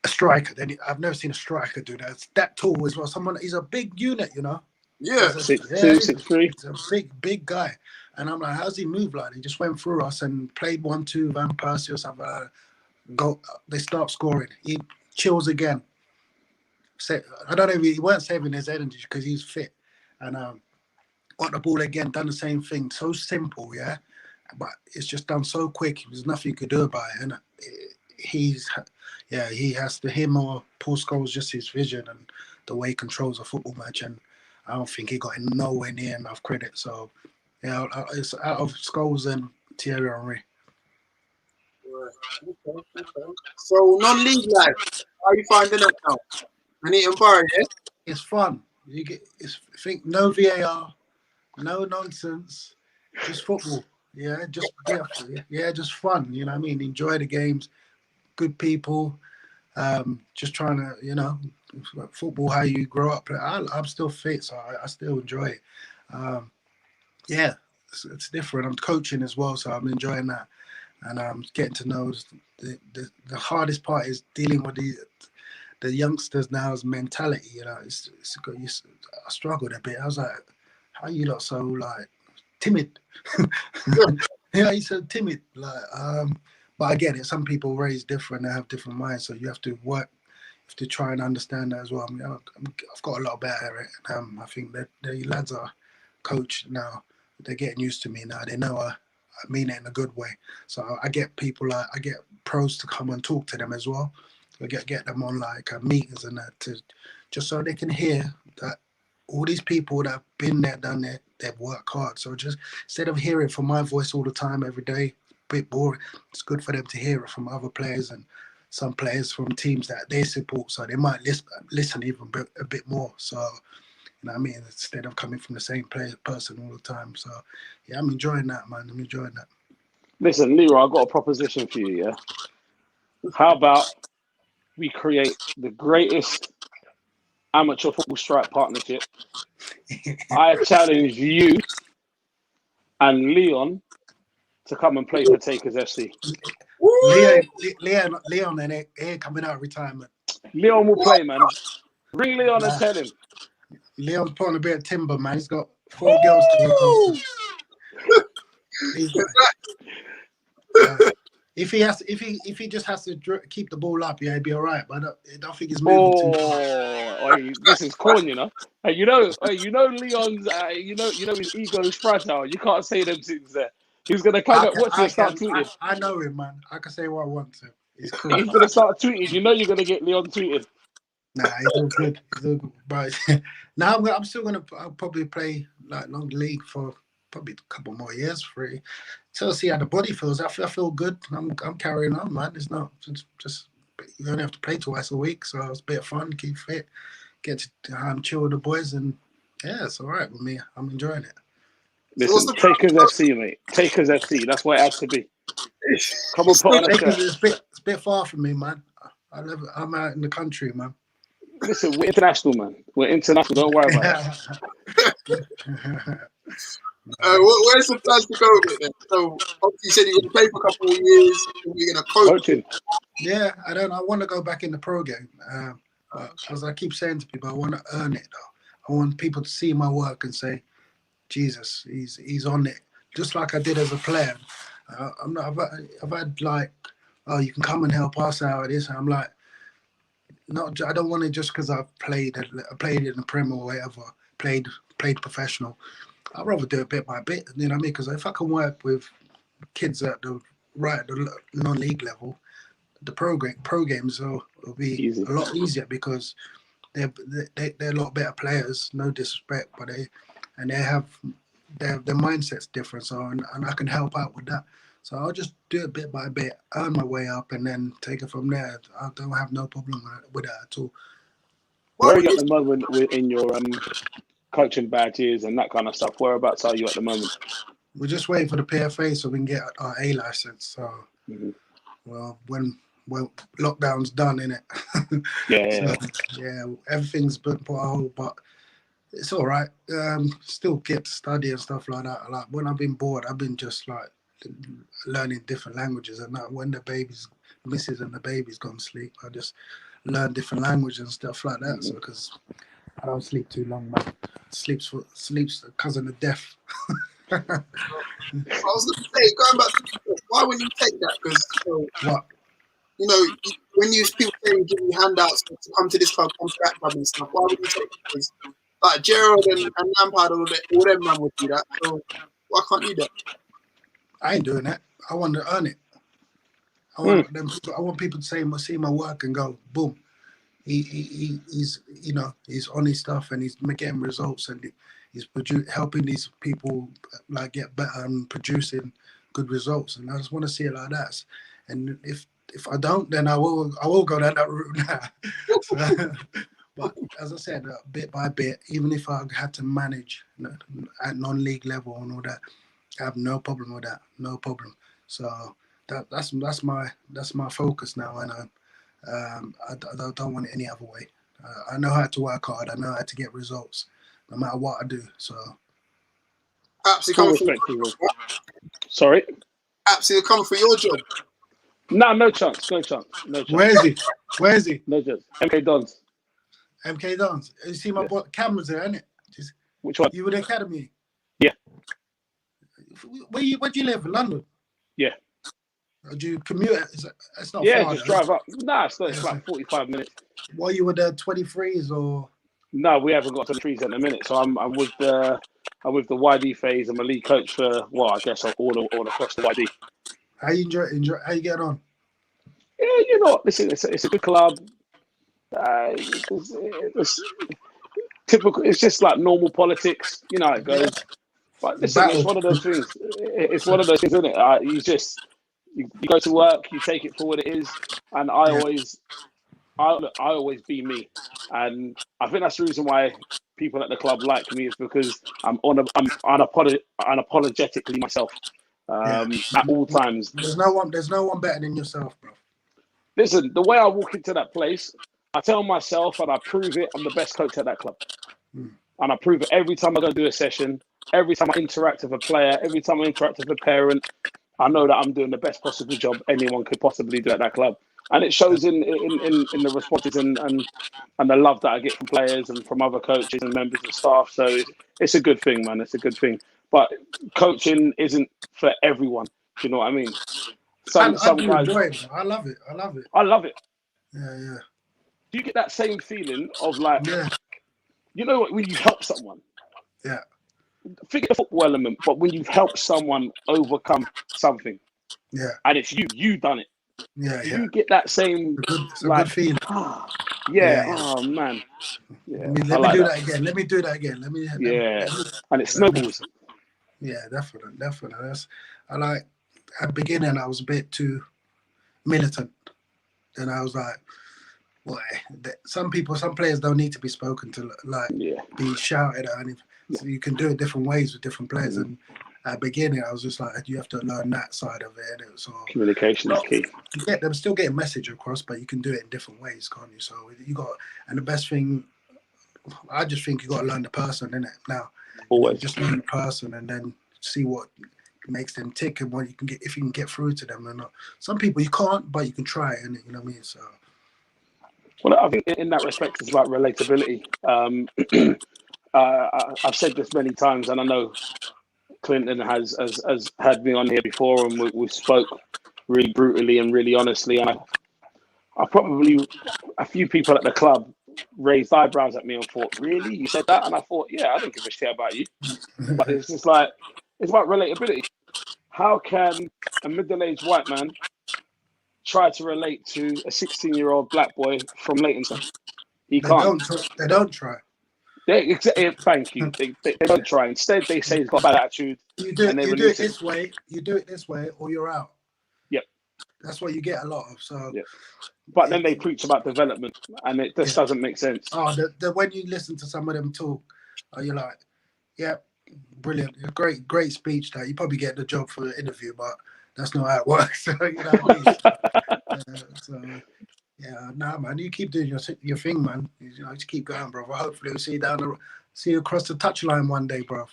a striker. I've never seen a striker do that. It's that tall as well. He's a big unit, Yeah. 6'2", 6'3". He's a big guy. And I'm like, how's he move like that? He just went through us and played 1-2, Van Persie or something. They start scoring. He chills again. I don't know if he weren't saving his energy because he's fit. And got the ball again, done the same thing. So simple, yeah? But it's just done so quick. There's nothing you could do about it. And he has to, him or Paul Scholes, just his vision and the way he controls a football match. And I don't think he got nowhere near enough credit. So, yeah, it's out of Scholes and Thierry Henry. Okay. So, non-league life, how are you finding it now? And Barry, yeah? It's fun. No VAR, no nonsense, just football. Yeah, just fun. You know what I mean? Enjoy the games, good people. Just trying to, football, how you grow up. I'm still fit, so I still enjoy it. Yeah, it's different. I'm coaching as well, so I'm enjoying that. And getting to know the hardest part is dealing with the youngsters now's mentality. I struggled a bit. I was like, how you lot so like timid? Yeah, he's so timid. But I get it. Some people raised different. They have different minds, so you have to work. You have to try and understand that as well. I mean, I've got a lot better at it. I think that the lads are coached now. They're getting used to me now. They know I mean it in a good way. So I get people, I get pros to come and talk to them as well. I get them on like meetings and that, just so they can hear that all these people that have been there, done it, they've worked hard. So just instead of hearing from my voice all the time, every day, a bit boring, it's good for them to hear it from other players and some players from teams that they support. So they might listen even a bit more. So, you know what I mean? Instead of coming from the same person all the time. So, yeah, I'm enjoying that, man. I'm enjoying that. Listen, Leroy, I've got a proposition for you, yeah? How about we create the greatest amateur football strike partnership? I challenge you and Leon to come and play for Takers FC. Leon and he coming out of retirement. Leon will play, man. Ring Leon and tell him. Leon's putting a bit of timber, man. He's got 4 girls to look after. If he just has to keep the ball up, yeah, he'd be all right. But I don't think he's moving too far. This is corn, you know. You know Leon's. You know his ego is fragile. You can't say them things there. He's gonna come up. Watch him start tweeting. I know him, man. I can say what I want to. He's cool. He's gonna start tweeting. You know you're gonna get Leon tweeting. Nah, he's all good. He's all good. But now I'm still gonna. I'll probably play like long league for probably a couple more years free. So see how the body feels. I feel good. I'm carrying on, man. It's not just you only have to play twice a week, so it's a bit of fun, keep fit, get to chill with the boys, and yeah, it's all right with me. I'm enjoying it. Listen, Takers FC, mate. Takers FC. That's what it has to be. Come on, put on a shirt. It's a bit far from me, man. I'm out in the country, man. Listen, we're international, man. We're international. Don't worry about it. Where's the plans to go with it then? So obviously you said you're going to play for a couple of years. You're going to coach. Yeah, I want to go back in the pro game. As I keep saying to people, I want to earn it though. I want people to see my work and say, Jesus, he's on it. Just like I did as a player. I've had like, oh, you can come and help us out. This, and I'm like, I don't want it just because I've played in the Prem or whatever, played professional. I'd rather do it bit by bit, you know what I mean? Because if I can work with kids at the non-league level, the pro games will be easy. A lot easier because they're a lot better players. No disrespect, but they have their mindset's different. So and I can help out with that. So I'll just do it bit by bit, earn my way up, and then take it from there. I don't have no problem with that at all. Where are you at the moment in your coaching badges and that kind of stuff? Whereabouts are you at the moment? We're just waiting for the PFA so we can get our A license. So, well, when lockdown's done, innit? Yeah, everything's been put on hold, but it's all right. Still get to study and stuff like that. Like when I've been bored, I've been just like learning different languages, and that when the missus and the baby's gone to sleep, I just learn different languages and stuff like that. So because I don't sleep too long, man. Sleep's a cousin of death. I was going to say, going back to why would you take that? Because what? You know, when people say give you handouts to come to this club, come to that club and stuff, why would you take it? Because like Gerald and Lampard, all them man would do that. So why can't you do that? I ain't doing that. I want to earn it. I want people to see my work and go, boom. He's on his stuff and he's getting results and he's helping these people like get better and producing good results. And I just want to see it like that. And if I don't, then I will go down that route now. So, but as I said, bit by bit, even if I had to manage at non-league level and all that, I have no problem with that. No problem. So that's my focus now, I don't want it any other way. I know how to work hard. I know how to get results, no matter what I do. So, absolutely Full coming respect for to you. Sorry? absolutely coming for your job. No chance. No chance. No chance. where is he? Where is he? No chance. MK Dons. MK Dons. You see my boy, cameras there, isn't it? Which one? You were the academy. Yeah. Where do you live? In London? Yeah. Or do you commute? It's not Yeah, far. just drive up. Nah, it's like 45 minutes. Well, you were the 23s or? No, we haven't got to the trees at the minute. So I'm with the YD phase. I'm a lead coach for, well, I guess all across the YD. How you enjoy? How you getting on? Yeah, you know what? Listen, it's a good club. It's typical. It's just like normal politics. You know how it goes. But listen, it's one of those things. It's one of those things, isn't it? You go to work, you take it for what it is, and I always be me, and I think that's the reason why people at the club like me is because I'm unapologetically myself at all times. There's no one better than yourself, bro. Listen, the way I walk into that place, I tell myself and I prove it. I'm the best coach at that club, and I prove it every time I go do a session. Every time I interact with a player, every time I interact with a parent, I know that I'm doing the best possible job anyone could possibly do at that club. And it shows in the responses and the love that I get from players and from other coaches and members of staff. So it's a good thing, man. It's a good thing. But coaching isn't for everyone. Do you know what I mean? Some do guys enjoy it. I love it. I love it. Yeah. Do you get that same feeling of like, Yeah. you know what, when you help someone? Yeah. Forget the football element, but when you've helped someone overcome something, and it's you done it, you get that same it's a good feeling. Oh man, yeah. Let me do that again. Let me do that again. And it snowballs. Yeah, definitely. I like at the beginning I was a bit too militant, and I was like, boy, some players don't need to be spoken to, like be shouted at, and so you can do it different ways with different players. And at the beginning, I was just like, you have to learn that side of it. And it was all communication is key. Them still get a message across, but you can do it in different ways, can't you? So and the best thing, I just think you got to learn the person, innit? Now, always just learn the person, and then see what makes them tick and what you can get, if you can get through to them or not. Some people you can't, but you can try, and you know what I mean. So. Well, I think in that respect, it's about relatability. I've said this many times, and I know Clinton has had me on here before, and we spoke really brutally and really honestly. And I probably, a few people at the club raised eyebrows at me and thought, "Really, you said that?" And I thought, "Yeah, I don't give a shit about you." But it's just like, it's about relatability. How can a middle-aged white man try to relate to a 16-year-old black boy from Leytonstone? He can't. They don't try. Thank you. They don't try. Instead, they say he's got bad attitude. You do it this way. You do it this way, or you're out. Yep. That's what you get a lot of. So. Yep. But then they preach about development, and it just doesn't make sense. Oh, when you listen to some of them talk, you're like, yeah, brilliant, great speech. That you probably get the job for the interview, but that's not how it works. You know what I mean? Nah, man, you keep doing your thing, man. Just keep going, bro. Hopefully, we'll see you across the touchline one day, bro.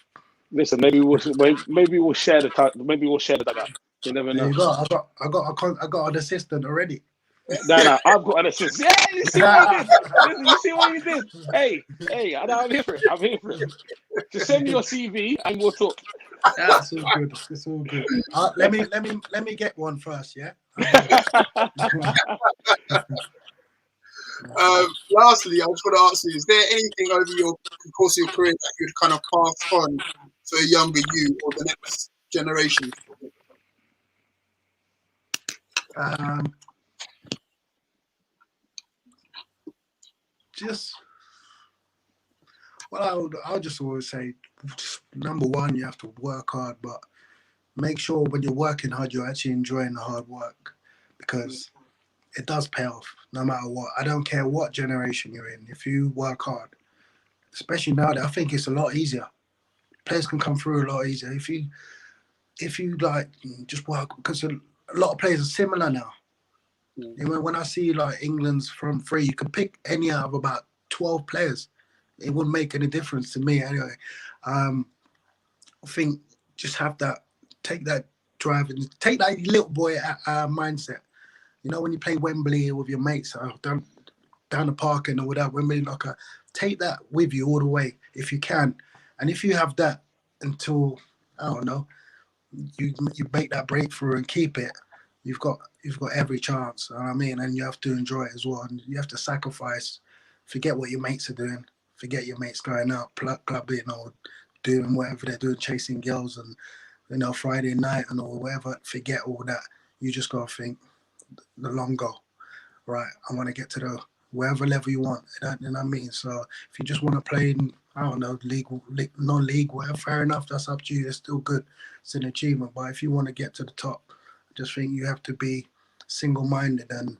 Listen, maybe we'll share the maybe we'll share the dugout. You never know. There you go. I got an assistant already. No, I've got an assistant. Yeah, you see what you did? Listen, you see what you did? Hey, I'm here for it. Just send me your CV and we'll talk. That's all good. It's all good. Let me get one first, yeah. Lastly, I just want to ask you: is there anything over your course of your career that you'd kind of pass on to a younger you or the next generation? I'll just always say, number one, you have to work hard, but make sure when you're working hard, you're actually enjoying the hard work, because it does pay off no matter what. I don't care what generation you're in. If you work hard, especially now, I think it's a lot easier. Players can come through a lot easier if you like just work, because a lot of players are similar now. You know, when I see like England's front three, you can pick any out of about 12 players. It wouldn't make any difference to me anyway. I think just have that, take that drive and take that little boy mindset. You know, when you play Wembley with your mates down the park and all that, Wembley locker, take that with you all the way if you can. And if you have that until, I don't know, you make that breakthrough and keep it, you've got every chance. You know what I mean? And you have to enjoy it as well. And you have to sacrifice, forget what your mates are doing, forget your mates going out, clubbing or doing whatever they're doing, chasing girls and, you know, Friday night and or whatever. Forget all that. You just got to think the long goal. Right, I want to get to the wherever level you want. You know what I mean? So if you just want to play in, I don't know, league, non-league, whatever, fair enough. That's up to you. It's still good. It's an achievement. But if you want to get to the top, I just think you have to be single-minded and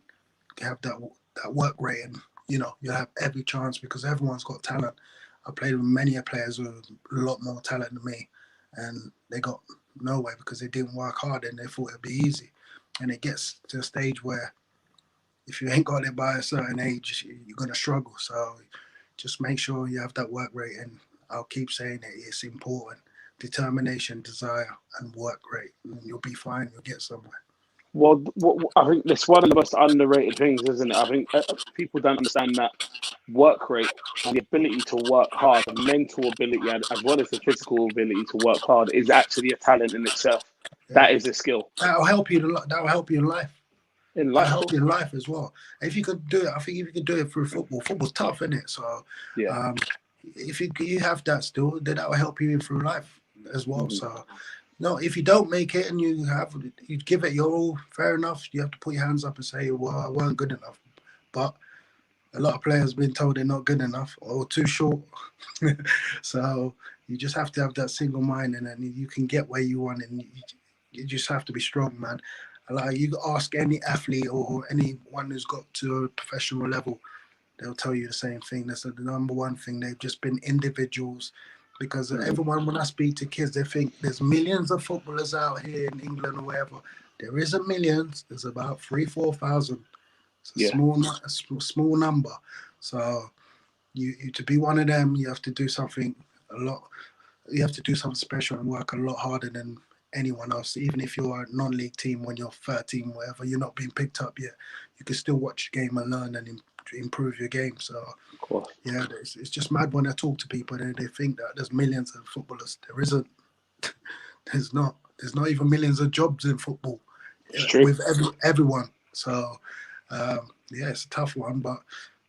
have that work rate. And, you know, you'll have every chance because everyone's got talent. I played with many players with a lot more talent than me. And they got nowhere because they didn't work hard and they thought it'd be easy. And it gets to a stage where if you ain't got it by a certain age, you're going to struggle. So just make sure you have that work rate. And I'll keep saying it. It's important. Determination, desire, and work rate. And you'll be fine. You'll get somewhere. Well, I think that's one of the most underrated things, isn't it? I think people don't understand that work rate and the ability to work hard, the mental ability as well as the physical ability to work hard is actually a talent in itself. Yeah. That is a skill. That'll help you in life. In life, help you in life as well. If you could do it, I think if you could do it through football's tough, isn't it? So, yeah. If you have that still, then that will help you through life as well. Mm-hmm. So, no, if you don't make it and you give it your all, fair enough. You have to put your hands up and say, "Well, I weren't good enough." But a lot of players have been told they're not good enough or too short. So you just have to have that single mind, and then you can get where you want, and you just have to be strong, man. Like you ask any athlete or anyone who's got to a professional level, they'll tell you the same thing. That's the number one thing. They've just been individuals because everyone, when I speak to kids, they think there's millions of footballers out here in England or wherever. There isn't millions. There's about 3,000-4,000. It's a small number. So you to be one of them, you have to do something you have to do something special and work a lot harder than anyone else. Even if you're a non-league team when you're 13, whatever, you're not being picked up yet, you can still watch the game and learn and improve your game. So yeah, it's just mad when I talk to people and they think that there's millions of footballers. There isn't. There's not even millions of jobs in football with everyone. So yeah, it's a tough one, but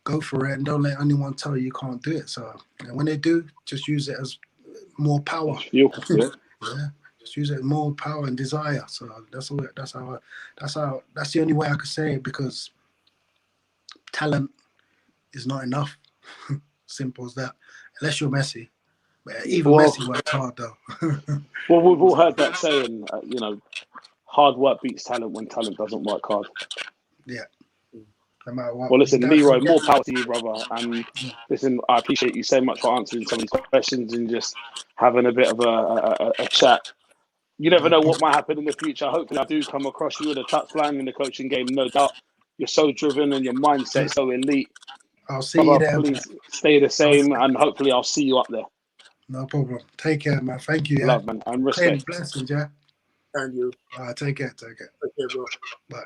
go for it and don't let anyone tell you can't do it. So when they do, just use it as more power. Yeah. Just use it as more power and desire. So that's the only way I could say it, because talent is not enough. Simple as that. Unless you're Messi. But even Messi works hard though. Well, we've all heard that saying, hard work beats talent when talent doesn't work hard. Yeah. No matter what. Well, listen, Leroy, more power to you, brother. And listen, I appreciate you so much for answering some of these questions and just having a bit of a chat. You never know what might happen in the future. Hopefully, I do come across you with a touchline in the coaching game. No doubt, you're so driven and your mindset is so elite. I'll see you there. Please stay the same, and hopefully, I'll see you up there. No problem. Take care, man. Thank you. Love, man, and respect. Blessings, yeah. And you. Take care. Okay, bro. Bye.